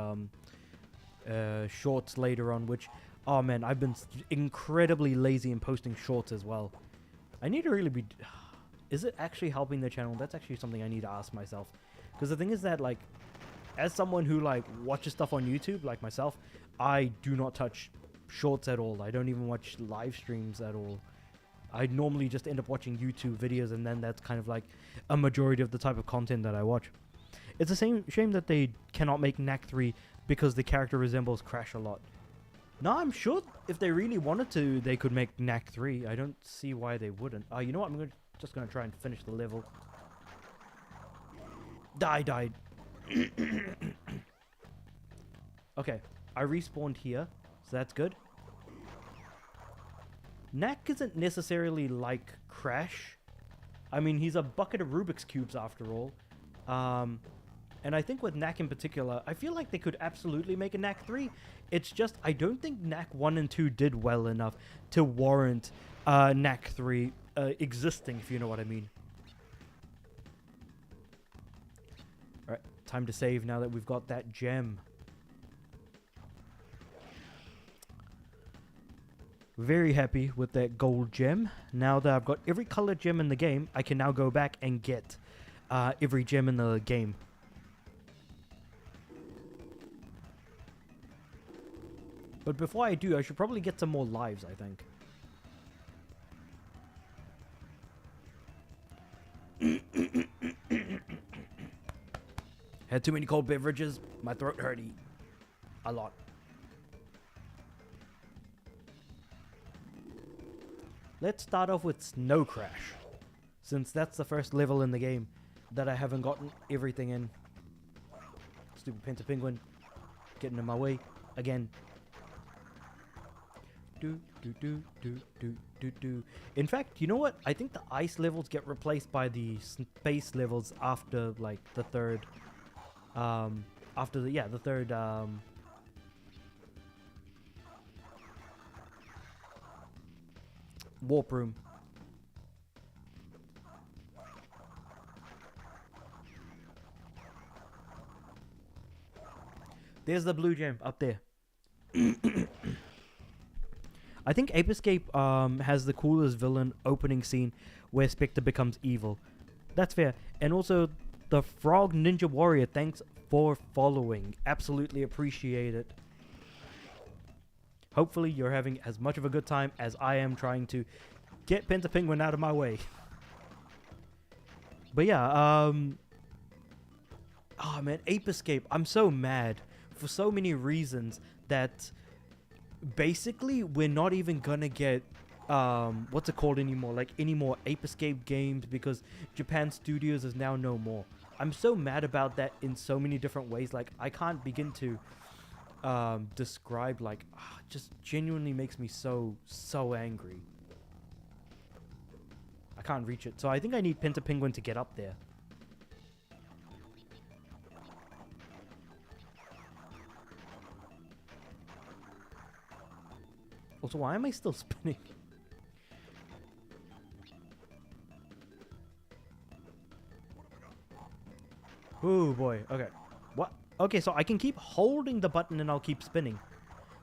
shorts later on, which, oh man, I've been incredibly lazy in posting shorts as well. I need to really be, is it actually helping the channel? That's actually something I need to ask myself. Because the thing is that, like, as someone who like watches stuff on YouTube, like myself, I do not touch shorts at all. I don't even watch live streams at all. I normally just end up watching YouTube videos, and then that's kind of like a majority of the type of content that I watch. It's a shame that they cannot make Knack 3 because the character resembles Crash a lot. No, I'm sure if they really wanted to, they could make Knack 3. I don't see why they wouldn't. You know what? I'm just going to try and finish the level. Died. Okay, I respawned here. So that's good. Knack isn't necessarily like Crash. I mean, he's a bucket of Rubik's Cubes after all. And I think with Knack in particular, I feel like they could absolutely make a Knack 3. It's just, I don't think Knack 1 and 2 did well enough to warrant Knack 3 existing, if you know what I mean. Alright, time to save now that we've got that gem. Very happy with that gold gem. Now that I've got every colored gem in the game, I can now go back and get every gem in the game. But before I do, I should probably get some more lives, I think. Had too many cold beverages. My throat hurty. A lot. Let's start off with Snow Crash, since that's the first level in the game that I haven't gotten everything in. Stupid Penta Penguin getting in my way again. In fact, you know what? I think the ice levels get replaced by the space levels after like the third warp room. There's the blue gem up there. I think Ape Escape has the coolest villain opening scene where Spectre becomes evil. That's fair. And also, the Frog Ninja Warrior, thanks for following. Absolutely appreciate it. Hopefully you're having as much of a good time as I am trying to get Penta Penguin out of my way. But yeah, oh man, Ape Escape. I'm so mad for so many reasons that basically we're not even gonna get what's it called anymore, like any more Ape Escape games, because Japan Studios is now no more. I'm so mad about that in so many different ways. Like I can't begin to describe, like just genuinely makes me so angry. I can't reach it, so I think I need Penta Penguin to get up there. Also, why am I still spinning? Oh boy, okay. What? Okay, so I can keep holding the button and I'll keep spinning.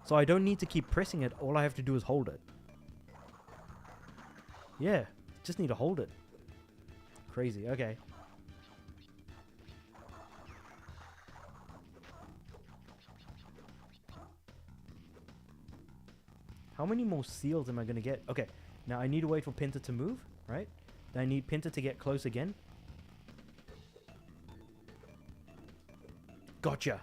So I don't need to keep pressing it, all I have to do is hold it. Yeah, just need to hold it. Crazy, okay. How many more seals am I going to get? Okay, now I need to wait for Penta to move, right? Then I need Penta to get close again. Gotcha.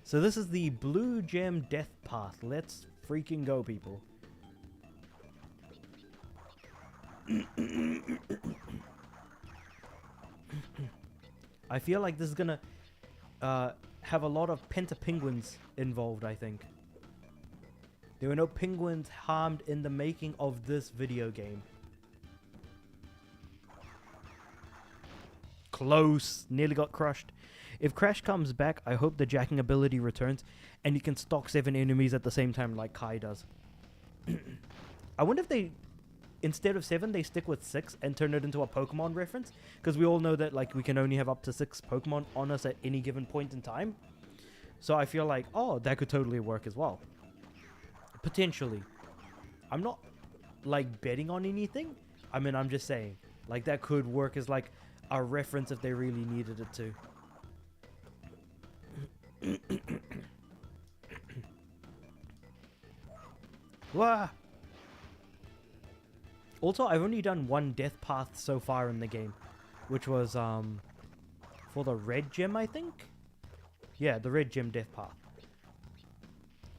So this is the Blue Gem Death Path. Let's freaking go, people. I feel like this is going to have a lot of Penta Penguins involved, I think. There were no penguins harmed in the making of this video game. Close. Nearly got crushed. If Crash comes back, I hope the jacking ability returns and you can stock 7 enemies at the same time like Kai does. I wonder if they, instead of 7, they stick with 6 and turn it into a Pokemon reference. Because we all know that like we can only have up to 6 Pokemon on us at any given point in time. So I feel like, oh, that could totally work as well. Potentially. I'm not like betting on anything. I mean, I'm just saying. Like that could work as like a reference if they really needed it to. Wah! Also, I've only done one death path so far in the game, which was for the red gem, I think. Yeah, the red gem death path,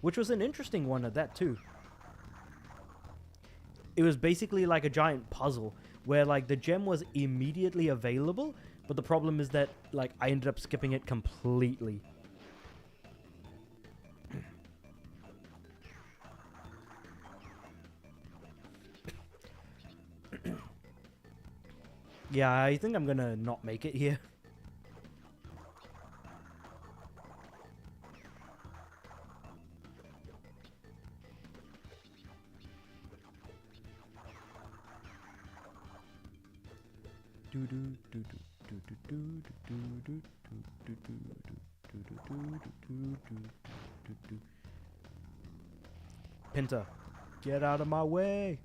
which was an interesting one at that too. It was basically like a giant puzzle where like the gem was immediately available, but the problem is that like I ended up skipping it completely. Yeah, I think I'm gonna not make it here. Pinta, get out of my way.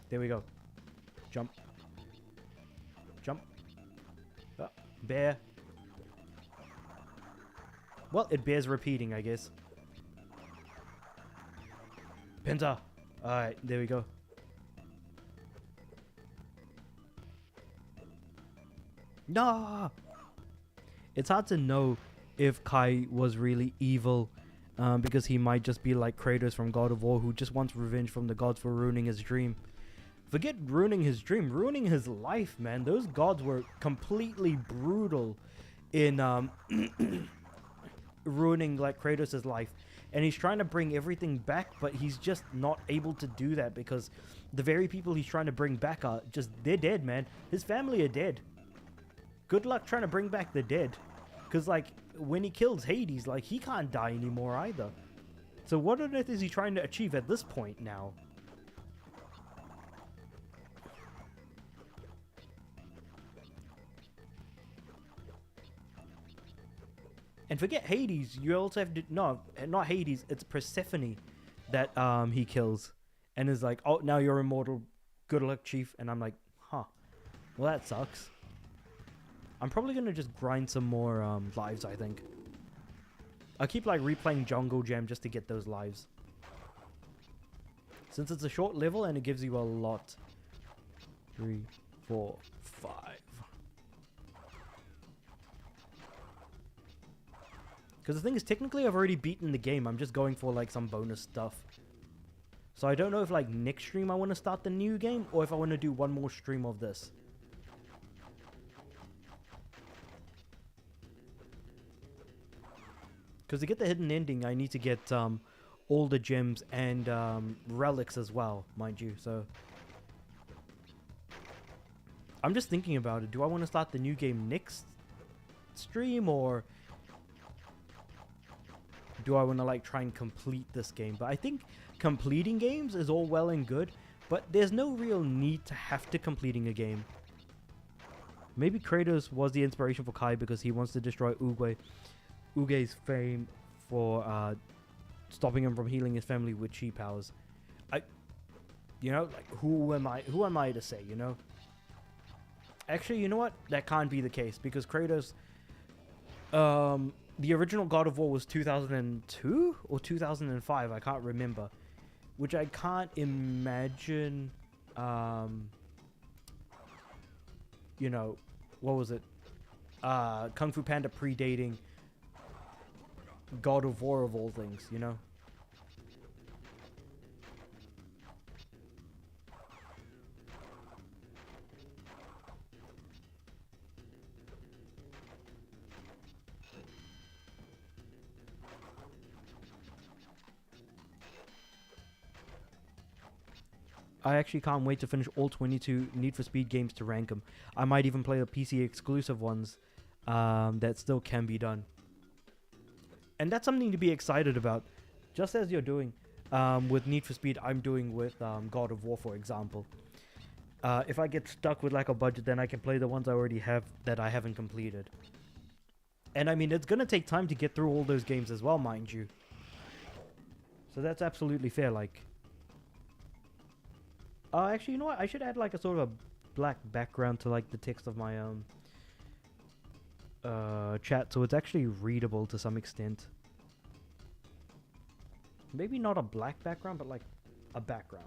There we go. Jump. Jump. Oh, bear. Well, it bears repeating, I guess. Pinta. Alright, there we go. No! It's hard to know if Kai was really evil, because he might just be like Kratos from God of War, who just wants revenge from the gods for ruining his dream. Forget ruining his dream, ruining his life, man. Those gods were completely brutal in ruining like Kratos' life. And he's trying to bring everything back, but he's just not able to do that because the very people he's trying to bring back are just, they're dead, man. His family are dead. Good luck trying to bring back the dead. Because, like, when he kills Hades, like, he can't die anymore either. So what on earth is he trying to achieve at this point now? And forget Hades, you also have to... No, not Hades, it's Persephone that he kills. And is like, oh, now you're immortal. Good luck, chief. And I'm like, huh. Well, that sucks. I'm probably going to just grind some more lives, I think. I'll keep, like, replaying Jungle Jam just to get those lives. Since it's a short level and it gives you a lot. 3, 4, 5. Because the thing is, technically I've already beaten the game. I'm just going for, like, some bonus stuff. So I don't know if, like, next stream I want to start the new game or if I want to do one more stream of this. Because to get the hidden ending, I need to get all the gems and relics as well, mind you. So I'm just thinking about it. Do I want to start the new game next stream, or do I want to like try and complete this game? But I think completing games is all well and good, but there's no real need to have to completing a game. Maybe Kratos was the inspiration for Kai because he wants to destroy Uge's fame for stopping him from healing his family with chi powers. You know, like, who am I to say, you know? Actually, you know what? That can't be the case because Kratos, the original God of War was 2002 or 2005, I can't remember, which I can't imagine, you know, what was it? Kung Fu Panda predating God of War of all things, you know? I actually can't wait to finish all 22 Need for Speed games to rank them. I might even play the PC exclusive ones that still can be done. And that's something to be excited about. Just as you're doing with Need for Speed, I'm doing with God of War, for example. If I get stuck with like a budget, then I can play the ones I already have that I haven't completed. And I mean, it's going to take time to get through all those games as well, mind you. So that's absolutely fair, like... actually, you know what? I should add like a sort of a black background to like the text of my chat, so it's actually readable to some extent. Maybe not a black background, but like a background.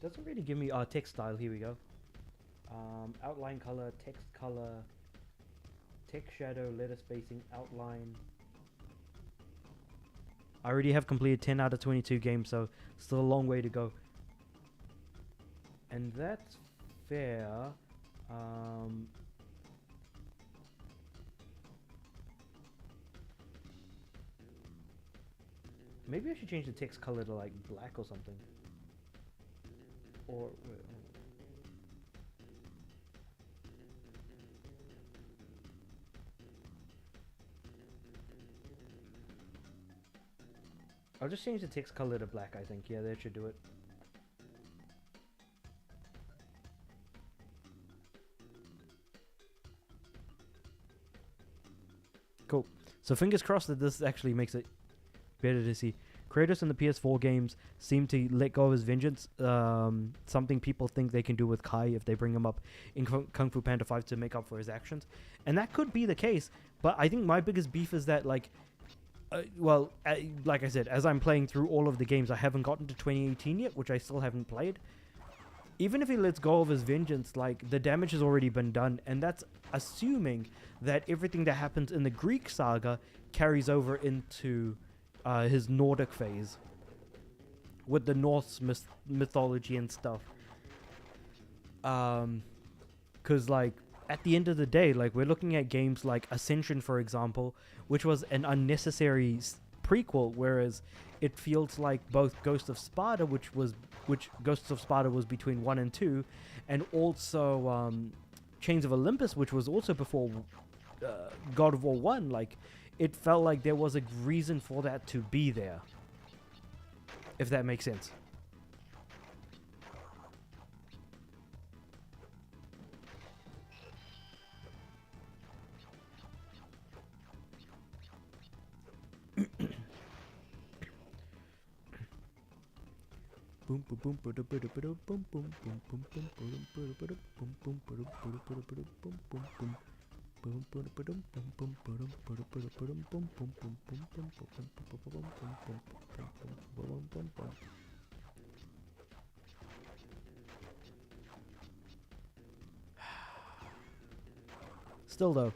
Doesn't really give me text style. Here we go. Outline color, text shadow, letter spacing, outline. I already have completed 10 out of 22 games, so still a long way to go. And that's fair. Maybe I should change the text color to like black or something. Or wait. I'll just change the text color to black, I think. Yeah, that should do it. Cool. So fingers crossed that this actually makes it better to see. Kratos in the PS4 games seem to let go of his vengeance, something people think they can do with Kai if they bring him up in Kung Fu Panda 5 to make up for his actions. And that could be the case, but I think my biggest beef is that, like, like I said, as I'm playing through all of the games, I haven't gotten to 2018 yet, which I still haven't played. Even if he lets go of his vengeance, like, the damage has already been done, and that's assuming that everything that happens in the Greek saga carries over into his Nordic phase with the Norse mythology and stuff. Because, like, at the end of the day, like, we're looking at games like Ascension, for example, which was an unnecessary prequel, whereas it feels like both Ghost of Sparta, which Ghosts of Sparta was between 1 and 2, and also Chains of Olympus, which was also before God of War 1, like, it felt like there was a reason for that to be there, if that makes sense. Still though,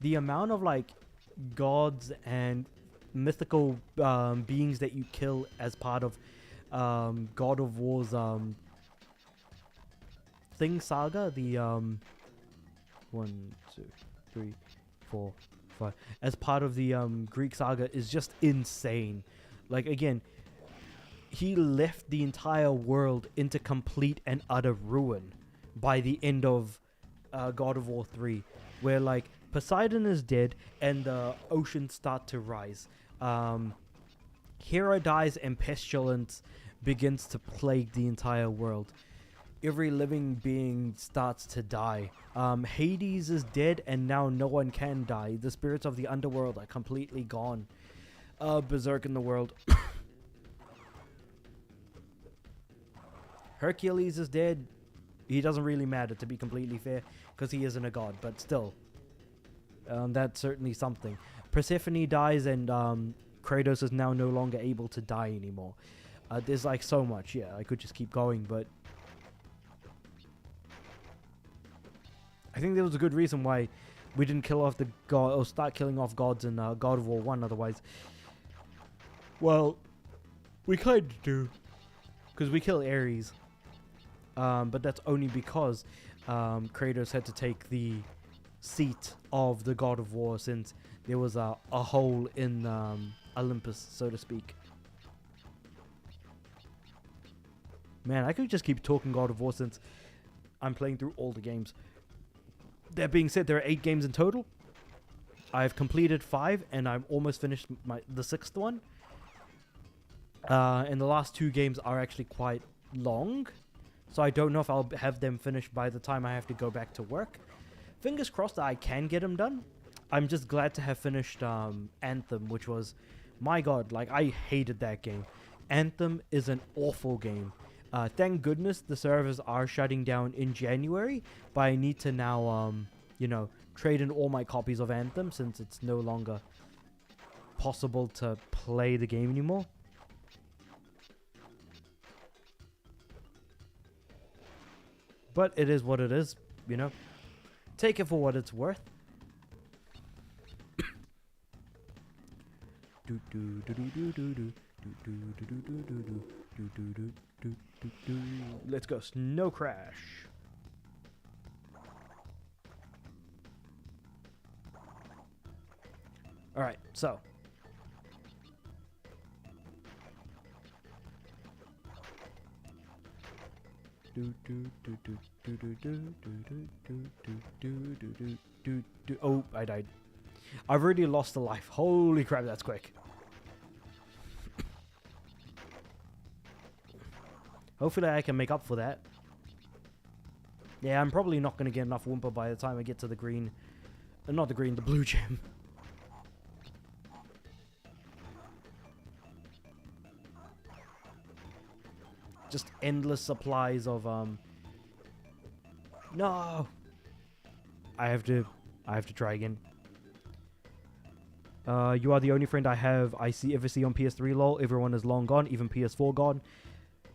the amount of like gods and mythical beings that you kill as part of God of War's Thing Saga, the 1, 2, 3, 4, 5, as part of the Greek saga is just insane. Like, again, he left the entire world into complete and utter ruin by the end of God of War 3, where, like, Poseidon is dead and the oceans start to rise. Hera dies and pestilence begins to plague the entire world. Every living being starts to die. Hades is dead and now no one can die. The spirits of the underworld are completely gone. Berserk in the world. Hercules is dead. He doesn't really matter, to be completely fair, because he isn't a god, but still. That's certainly something. Persephone dies and Kratos is now no longer able to die anymore. There's like so much. Yeah, I could just keep going, but I think there was a good reason why we didn't kill off the god or start killing off gods in God of War 1. Otherwise, well, we kind of do, because we kill Ares. But that's only because Kratos had to take the seat of the God of War, since there was a hole in Olympus, so to speak. Man, I could just keep talking God of War since I'm playing through all the games. That being said, there are 8 games in total. I've completed 5, and I'm almost finished the 6th one. And the last 2 games are actually quite long, so I don't know if I'll have them finished by the time I have to go back to work. Fingers crossed that I can get them done. I'm just glad to have finished Anthem, which was, my god, like, I hated that game. Anthem is an awful game. Thank goodness the servers are shutting down in January, but I need to now, you know, trade in all my copies of Anthem since it's no longer possible to play the game anymore. But it is what it is. you know? Take it for what it's worth. Let's go snow crash. All right, so oh, I died. I've already lost a life. Holy crap, that's quick. Hopefully I can make up for that. Yeah, I'm probably not going to get enough Wumpa by the time I get to the green. Not the green, the blue gem. Just endless supplies of, No! I have to try again. You are the only friend I ever see on PS3 lol. Everyone is long gone, even PS4 gone.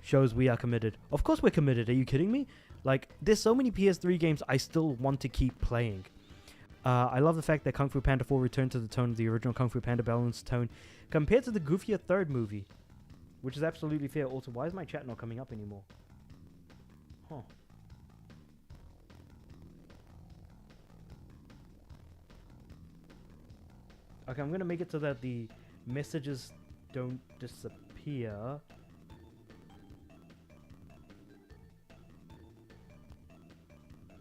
Shows we are committed. Of course we're committed. Are you kidding me? Like, there's so many PS3 games I still want to keep playing. I love the fact that Kung Fu Panda 4 returned to the tone of the original Kung Fu Panda balanced tone compared to the goofier third movie. Which is absolutely fair. Also, why is my chat not coming up anymore? Huh. Okay, I'm going to make it so that the messages don't disappear.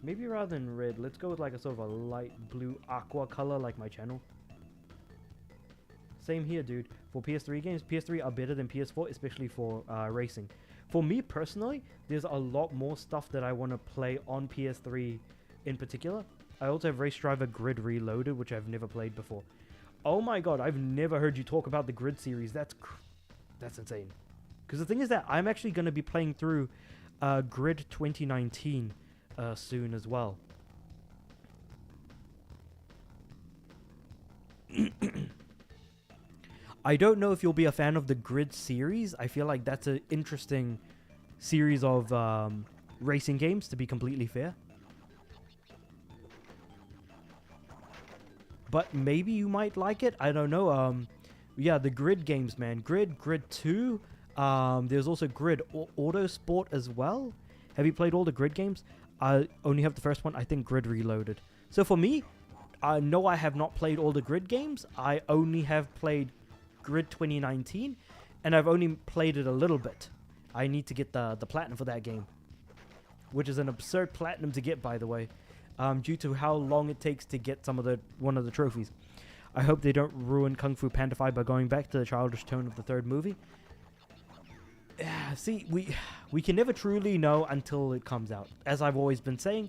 Maybe rather than red, let's go with like a sort of a light blue aqua color like my channel. Same here, dude. For PS3 games, PS3 are better than PS4, especially for racing. For me personally, there's a lot more stuff that I want to play on PS3 in particular. I also have Race Driver Grid Reloaded, which I've never played before. Oh my god, I've never heard you talk about the Grid series. That's insane. Because the thing is that I'm actually going to be playing through Grid 2019 soon as well. I don't know if you'll be a fan of the Grid series. I feel like that's an interesting series of racing games, to be completely fair. But maybe you might like it. I don't know. Yeah, the Grid games, man. Grid 2. There's also Grid Autosport as well. Have you played all the Grid games? I only have the first one. I think Grid Reloaded. So for me, no, I have not played all the Grid games. I only have played Grid 2019, and I've only played it a little bit. I need to get the platinum for that game, which is an absurd platinum to get, by the way, due to how long it takes to get one of the trophies. I hope they don't ruin Kung Fu Panda 5 by going back to the childish tone of the third movie. See, we can never truly know until it comes out. As I've always been saying,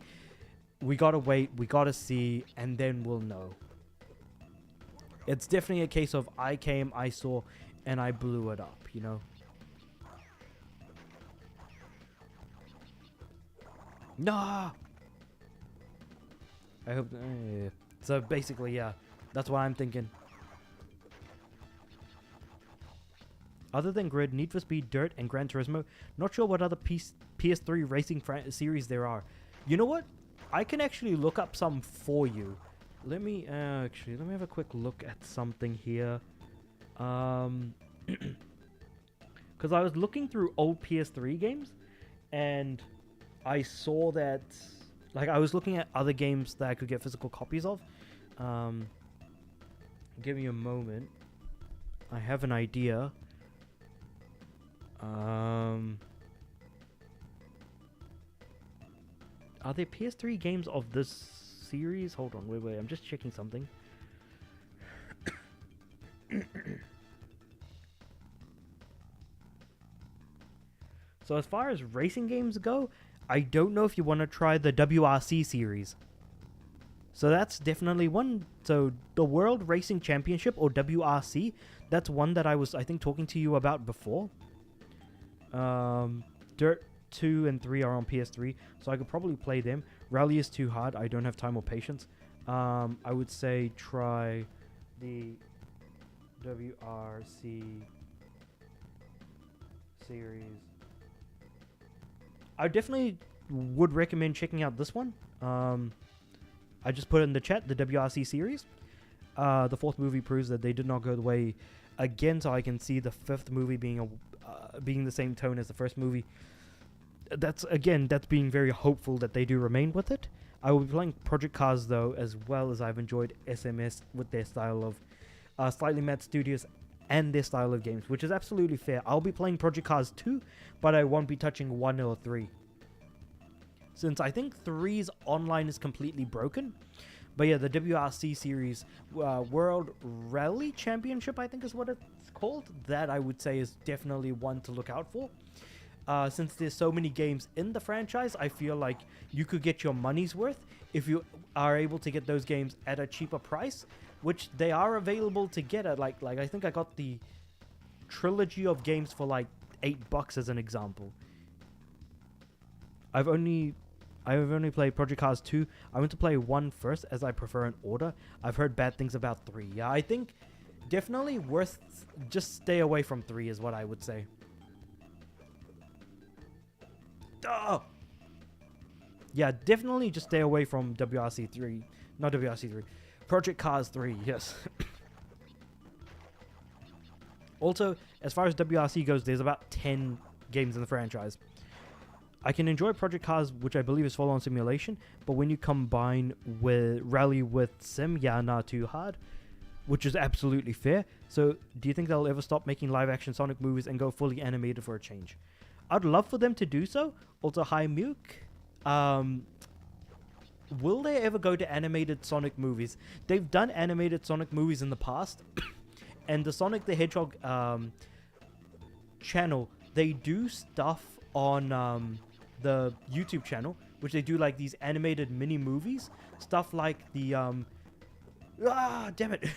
we gotta wait, we gotta see, and then we'll know. It's definitely a case of I came, I saw, and I blew it up, you know? No! I hope... So basically, yeah, that's what I'm thinking. Other than Grid, Need for Speed, Dirt, and Gran Turismo, not sure what other PS3 racing series there are. You know what? I can actually look up some for you. Let me have a quick look at something here. Because I was looking through old PS3 games, and I saw that, like, I was looking at other games that I could get physical copies of. Give me a moment. I have an idea. Are there PS3 games of this series? Hold on, wait, I'm just checking something. So as far as racing games go, I don't know if you want to try the WRC series. So that's definitely one. So the World Racing Championship, or WRC, that's one that I was, I think, talking to you about before. Dirt 2 and 3 are on PS3, so I could probably play them. Rally is too hard. I don't have time or patience. I would say try the WRC series. I definitely would recommend checking out this one. I just put in the chat the WRC series. The fourth movie proves that they did not go the way again, so I can see the fifth movie being being the same tone as the first movie. That's being very hopeful that they do remain with it. I will be playing Project Cars though, as well as I've enjoyed SMS with their style of Slightly Mad Studios and their style of games, which is absolutely fair. I'll be playing Project Cars 2, but I won't be touching 1 or 3. Since I think 3's online is completely broken. But yeah, the WRC series, World Rally Championship, I think is what it's called. That I would say is definitely one to look out for. Since there's so many games in the franchise, I feel like you could get your money's worth if you are able to get those games at a cheaper price, which they are available to get at like I think I got the trilogy of games for like $8 as an example. I've only played Project Cars 2. I went to play 1 first as I prefer an order. I've heard bad things about 3. Yeah, I think definitely worth just stay away from 3 is what I would say. Oh! Yeah, definitely just stay away from WRC 3. Not WRC 3. Project Cars 3, yes. Also, as far as WRC goes, there's about 10 games in the franchise. I can enjoy Project Cars, which I believe is full-on simulation, but when you combine with Rally with Sim, yeah, not too hard, which is absolutely fair. So, do you think they'll ever stop making live-action Sonic movies and go fully animated for a change? I'd love for them to do so. Also, hi, Muke. Will they ever go to animated Sonic movies? They've done animated Sonic movies in the past, and the Sonic the Hedgehog channel, they do stuff on the YouTube channel, which they do like these animated mini movies, stuff like the damn it.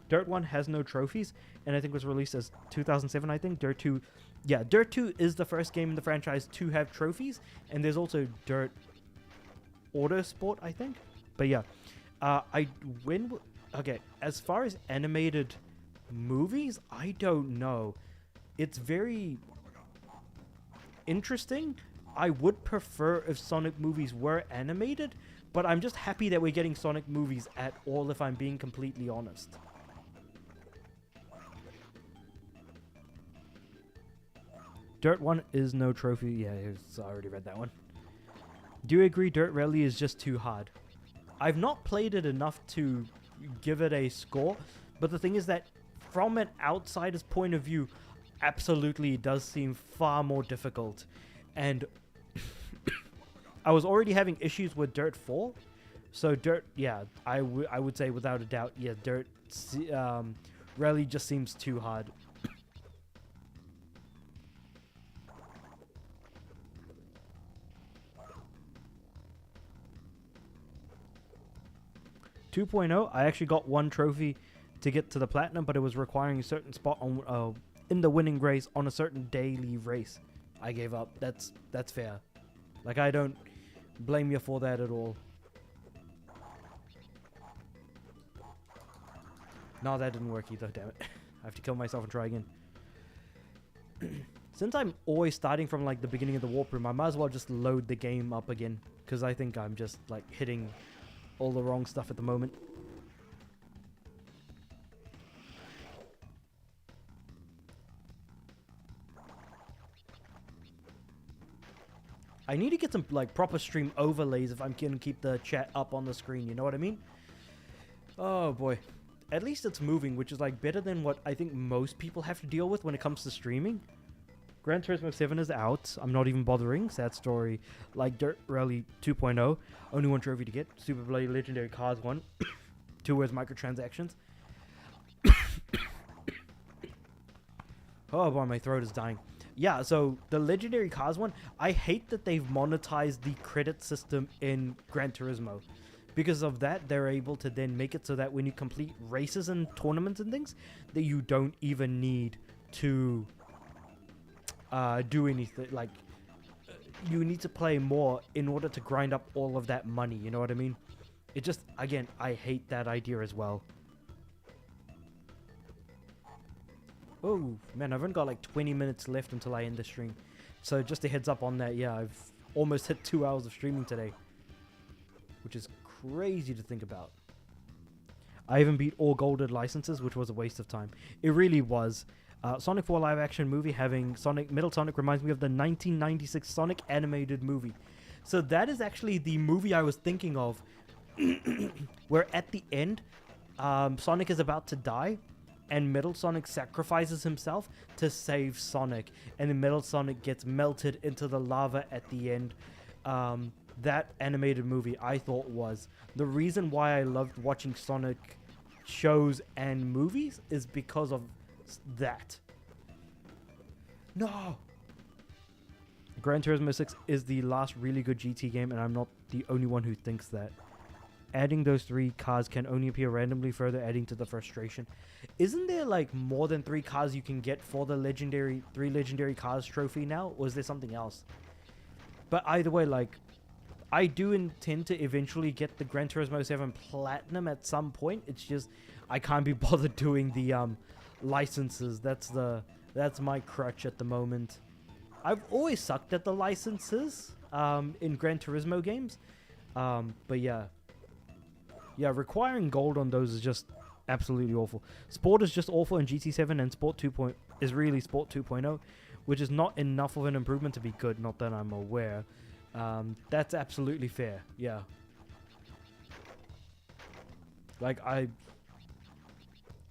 Dirt 1 has no trophies, and I think was released as 2007, I think. Dirt 2, yeah, Dirt 2 is the first game in the franchise to have trophies, and there's also Dirt Autosport, I think. But yeah, okay, as far as animated movies, I don't know. It's very interesting. I would prefer if Sonic movies were animated, but I'm just happy that we're getting Sonic movies at all, if I'm being completely honest. Dirt 1 is no trophy. Yeah, I already read that one. Do you agree Dirt Rally is just too hard? I've not played it enough to give it a score, but the thing is that from an outsider's point of view, absolutely it does seem far more difficult. And I was already having issues with Dirt 4, so Dirt, yeah, I would say without a doubt, yeah, Dirt Rally just seems too hard. 2.0, I actually got 1 trophy to get to the platinum, but it was requiring a certain spot on in the winning race on a certain daily race. I gave up. That's fair. Like, I don't blame you for that at all. No, that didn't work either, damn it. I have to kill myself and try again. Since I'm always starting from like the beginning of the warp room, I might as well just load the game up again, because I think I'm just like hitting all the wrong stuff at the moment. I need to get some like proper stream overlays if I'm gonna keep the chat up on the screen, you know what I mean? Oh boy. At least it's moving, which is like better than what I think most people have to deal with when it comes to streaming. Gran Turismo 7 is out. I'm not even bothering. Sad story. Like Dirt Rally 2.0. Only 1 trophy to get. Super Bloody Legendary Cars 1. 2 words microtransactions. Oh boy, my throat is dying. Yeah, so the Legendary Cars one, I hate that they've monetized the credit system in Gran Turismo. Because of that, they're able to then make it so that when you complete races and tournaments and things, that you don't even need to do anything. Like, you need to play more in order to grind up all of that money, you know what I mean? It just, again, I hate that idea as well. Oh, man, I've only got like 20 minutes left until I end the stream. So just a heads up on that. Yeah, I've almost hit 2 hours of streaming today, which is crazy to think about. I even beat all golded licenses, which was a waste of time. It really was. Sonic 4 live action movie having Metal Sonic reminds me of the 1996 Sonic animated movie. So that is actually the movie I was thinking of, where at the end, Sonic is about to die, and Metal Sonic sacrifices himself to save Sonic, and then Metal Sonic gets melted into the lava at the end. That animated movie I thought was the reason why I loved watching Sonic shows and movies is because of that. No! Gran Turismo 6 is the last really good GT game, and I'm not the only one who thinks that. Adding those 3 cars can only appear randomly, further adding to the frustration. Isn't there like more than 3 cars you can get for the 3 legendary cars trophy now? Or is there something else? But either way, like, I do intend to eventually get the Gran Turismo 7 Platinum at some point. It's just I can't be bothered doing the licenses. That's my crutch at the moment. I've always sucked at the licenses in Gran Turismo games. But yeah. Yeah, requiring gold on those is just absolutely awful. Sport is just awful in GT7, and Sport 2 is really Sport 2.0, which is not enough of an improvement to be good, not that I'm aware. That's absolutely fair, yeah. Like, I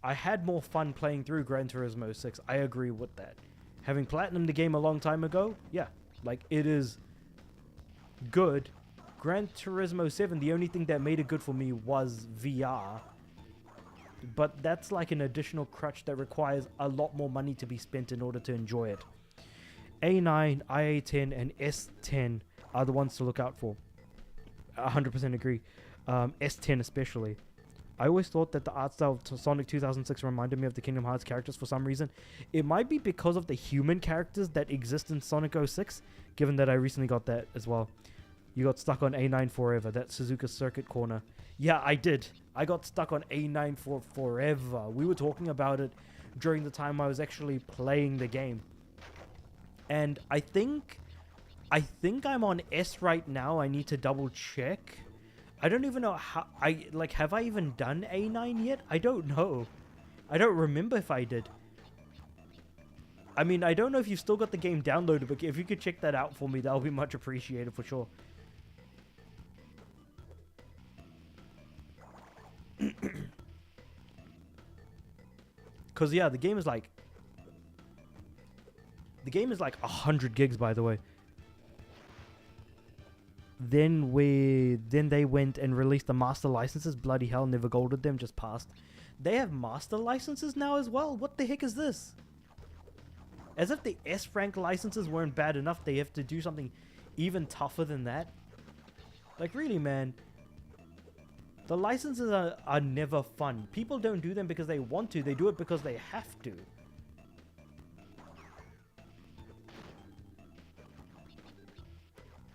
had more fun playing through Gran Turismo 6. I agree with that. Having platinum the game a long time ago, yeah. Like, it is good. Gran Turismo 7, the only thing that made it good for me was VR. But that's like an additional crutch that requires a lot more money to be spent in order to enjoy it. A9, IA10, and S10 are the ones to look out for. 100% agree. S10 especially. I always thought that the art style of Sonic 2006 reminded me of the Kingdom Hearts characters for some reason. It might be because of the human characters that exist in Sonic 06, given that I recently got that as well. You got stuck on A9 forever. That's Suzuka Circuit Corner. Yeah, I did. I got stuck on A9 for forever. We were talking about it during the time I was actually playing the game. And I think I'm on S right now. I need to double check. I don't even know how... have I even done A9 yet? I don't know. I don't remember if I did. I mean, I don't know if you've still got the game downloaded, but if you could check that out for me, that would be much appreciated for sure. Because, yeah, the game is like 100 gigs, by the way. Then they went and released the master licenses. Bloody hell, never golded them, just passed. They have master licenses now as well? What the heck is this? As if the S rank licenses weren't bad enough, they have to do something even tougher than that. Like, really, man. The licenses are never fun. People don't do them because they want to. They do it because they have to.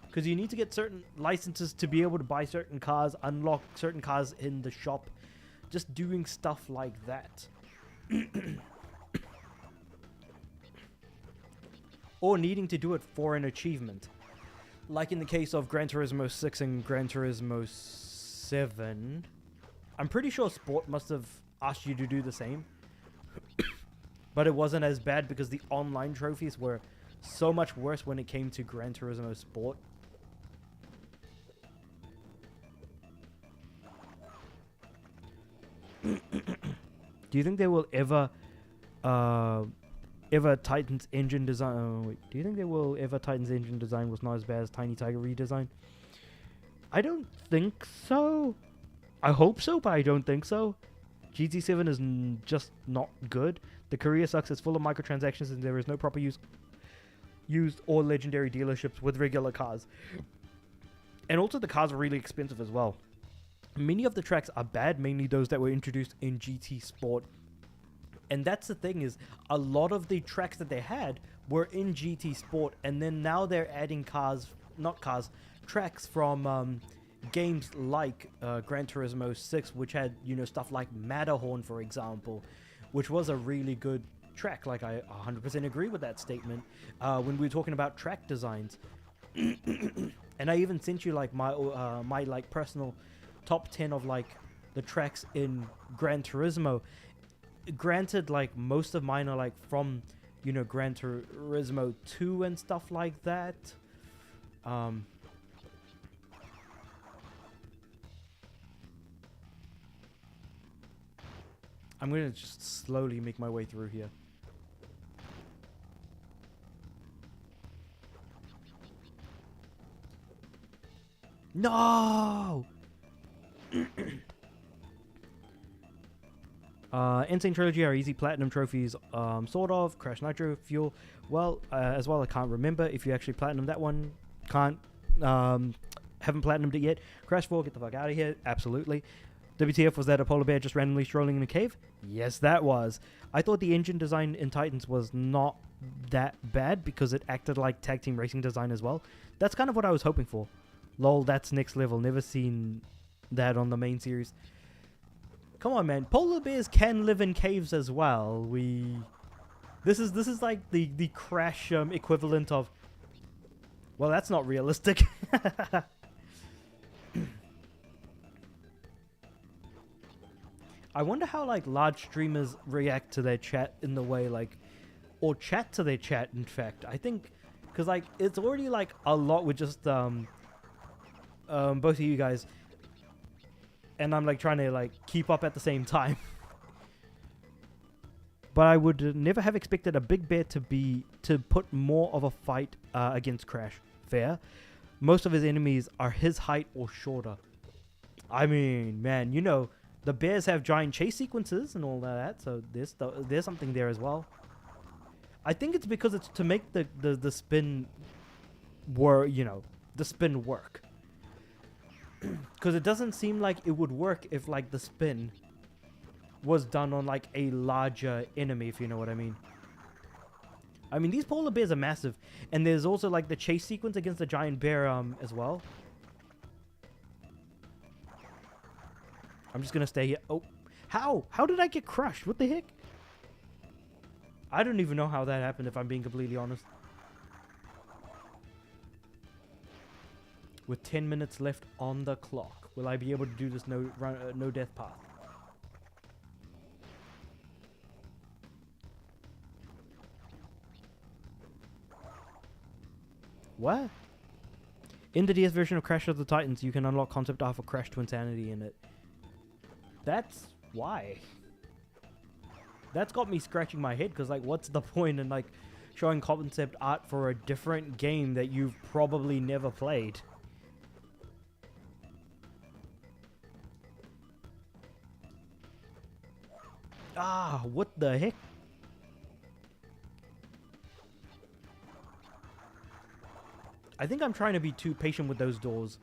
Because you need to get certain licenses to be able to buy certain cars, unlock certain cars in the shop. Just doing stuff like that. Or needing to do it for an achievement. Like in the case of Gran Turismo 6 and Gran Turismo 7. I'm pretty sure Sport must have asked you to do the same. But it wasn't as bad because the online trophies were so much worse when it came to Gran Turismo Sport. Do you think they will ever Titan's engine design... do you think they will ever Titan's engine design was not as bad as Tiny Tiger redesign? I don't think so. I hope so, but I don't think so. GT7 is just not good. The Korea sucks. It's full of microtransactions and there is no proper used or legendary dealerships with regular cars. And also the cars are really expensive as well. Many of the tracks are bad, mainly those that were introduced in GT Sport. And that's the thing, is a lot of the tracks that they had were in GT Sport, and then now they're adding tracks from games like Gran Turismo 6, which had, stuff like Matterhorn, for example, which was a really good track. Like, I 100% agree with that statement when we were talking about track designs. And I even sent you like my like personal top 10 of like the tracks in Gran Turismo. Granted, like most of mine are like from, you know, Gran Turismo 2 and stuff like that. I'm gonna just slowly make my way through here. No! Insane Trilogy are easy platinum trophies, sort of. Crash Nitro, Fuel, well, as well, I can't remember if you actually platinum that one. Can't, haven't platinumed it yet. Crash 4, get the fuck out of here, absolutely. WTF, was that a polar bear just randomly strolling in a cave? Yes, that was. I thought the engine design in Titans was not that bad because it acted like tag team racing design as well. That's kind of what I was hoping for. Lol, that's next level. Never seen that on the main series. Come on, man. Polar bears can live in caves as well. This is like the Crash equivalent of. Well, that's not realistic. I wonder how like large streamers react to their chat in the way like, or chat to their chat. In fact, I think because like it's already like a lot with just both of you guys, and I'm like trying to like keep up at the same time. But I would never have expected a big bear to put more of a fight against Crash. Fair. Most of his enemies are his height or shorter. I mean, man, you know, the bears have giant chase sequences and all that, so there's something there as well. I think it's because it's to make the spin work, you know, the spin work. Because it doesn't seem like it would work if like the spin was done on like a larger enemy, if you know what I mean. I mean, these polar bears are massive, and there's also like the chase sequence against the giant bear as well. I'm just gonna stay here. Oh, how did I get crushed? What the heck? I don't even know how that happened, if I'm being completely honest. With 10 minutes left on the clock, will I be able to do this no death path? What? In the DS version of Crash of the Titans, you can unlock concept art for Crash to Insanity in it. That's why. That's got me scratching my head, because like, what's the point in like showing concept art for a different game that you've probably never played? Ah, what the heck? I think I'm trying to be too patient with those doors.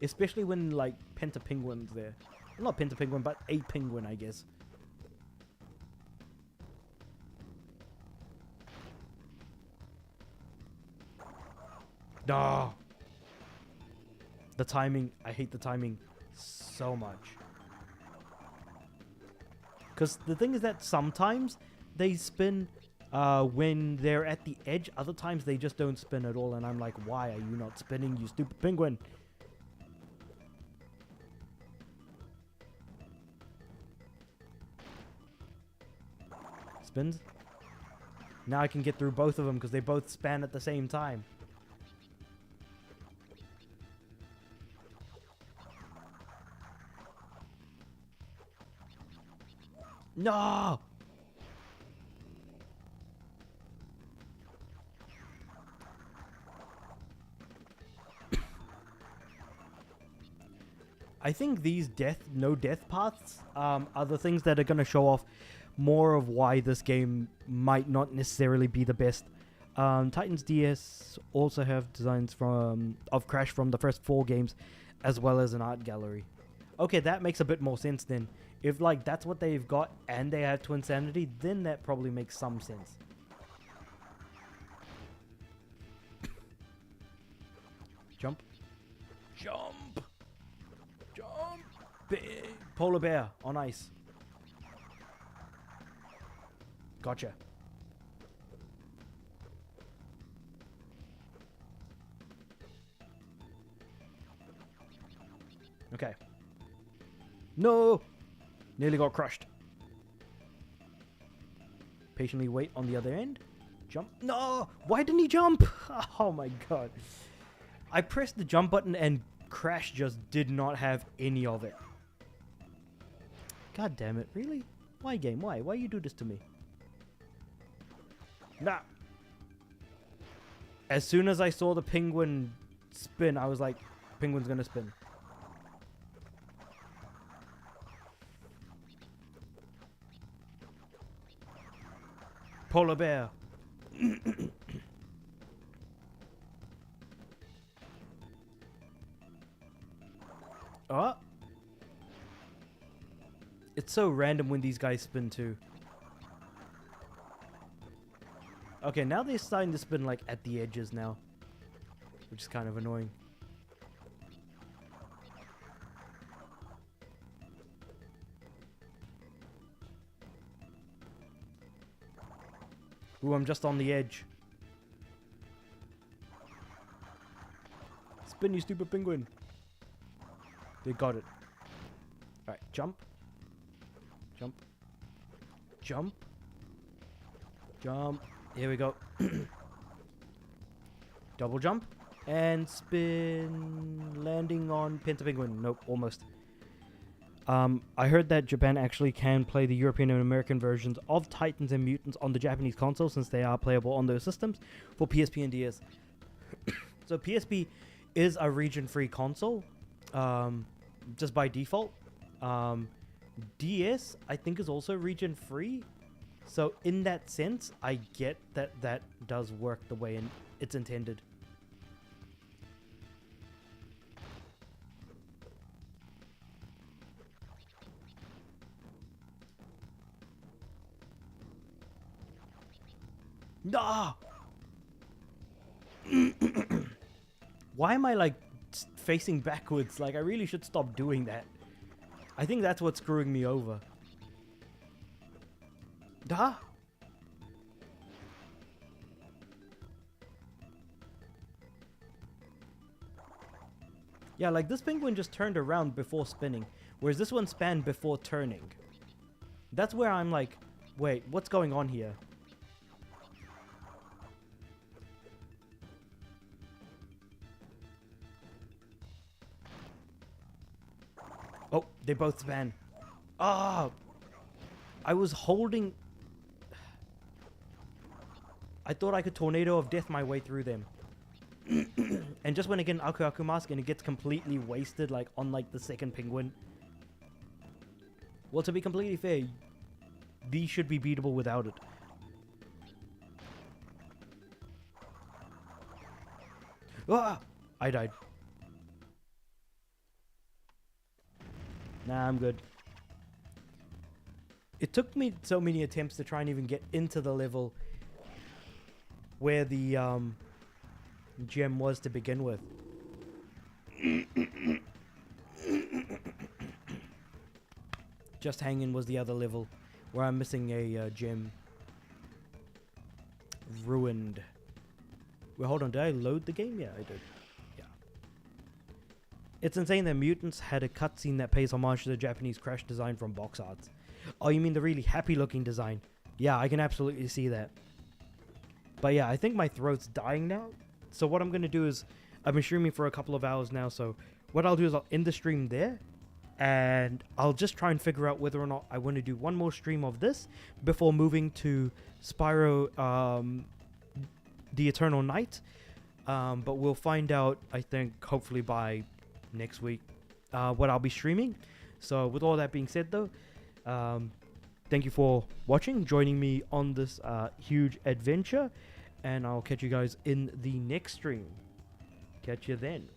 Especially when, like, Penta Penguin's there. Well, not Penta Penguin, but a penguin, I guess. No. The timing. I hate the timing so much. Because the thing is that sometimes they spin when they're at the edge. Other times they just don't spin at all. And I'm like, why are you not spinning, you stupid penguin? Spins. Now I can get through both of them because they both span at the same time. No! I think these no death paths are the things that are going to show off more of why this game might not necessarily be the best. Titans DS also have designs of Crash from the first 4 games, as well as an art gallery. Okay, that makes a bit more sense then. If like that's what they've got and they have Twin Sanity, then that probably makes some sense. Jump. Jump. Jump. Big polar bear on ice. Gotcha. Okay. No! Nearly got crushed. Patiently wait on the other end. Jump. No! Why didn't he jump? Oh my god. I pressed the jump button and Crash just did not have any of it. God damn it. Really? Why, game? Why? Why you do this to me? Nah. As soon as I saw the penguin spin, I was like, penguin's gonna spin. Polar bear. Oh. It's so random when these guys spin too. Okay, now they're starting to spin like at the edges now, which is kind of annoying. Ooh, I'm just on the edge. Spin, you stupid penguin. They got it. Alright, jump. Jump. Jump. Jump. Here we go. Double jump. And spin. Landing on Pentapenguin. Nope, almost. I heard that Japan actually can play the European and American versions of Titans and Mutants on the Japanese console, since they are playable on those systems for PSP and DS. So PSP is a region-free console, just by default. DS, I think, is also region-free. So in that sense, I get that that does work the way it's intended. Nah! Why am I like facing backwards? Like, I really should stop doing that. I think that's what's screwing me over. Ah! Yeah, like this penguin just turned around before spinning, whereas this one span before turning. That's where I'm like, wait, what's going on here? Oh, they both span. Ah! I was holding... I thought I could Tornado of Death my way through them. And just when I get an Aku Aku mask and it gets completely wasted, like, on, like, the second penguin. Well, to be completely fair, these should be beatable without it. Ah! I died. Nah, I'm good. It took me so many attempts to try and even get into the level where the gem was to begin with. Just Hanging was the other level where I'm missing a gem. Ruined. Wait, hold on. Did I load the game? Yeah, I did. Yeah. It's insane that Mutants had a cutscene that pays homage to the Japanese Crash design from box arts. Oh, you mean the really happy-looking design? Yeah, I can absolutely see that. But yeah, I think my throat's dying now. So what I'm going to do is, I've been streaming for a couple of hours now, so what I'll do is I'll end the stream there. And I'll just try and figure out whether or not I want to do one more stream of this before moving to Spyro, The Eternal Night. But we'll find out, I think, hopefully by next week, what I'll be streaming. So with all that being said, though, thank you for watching, joining me on this huge adventure, and I'll catch you guys in the next stream. Catch you then.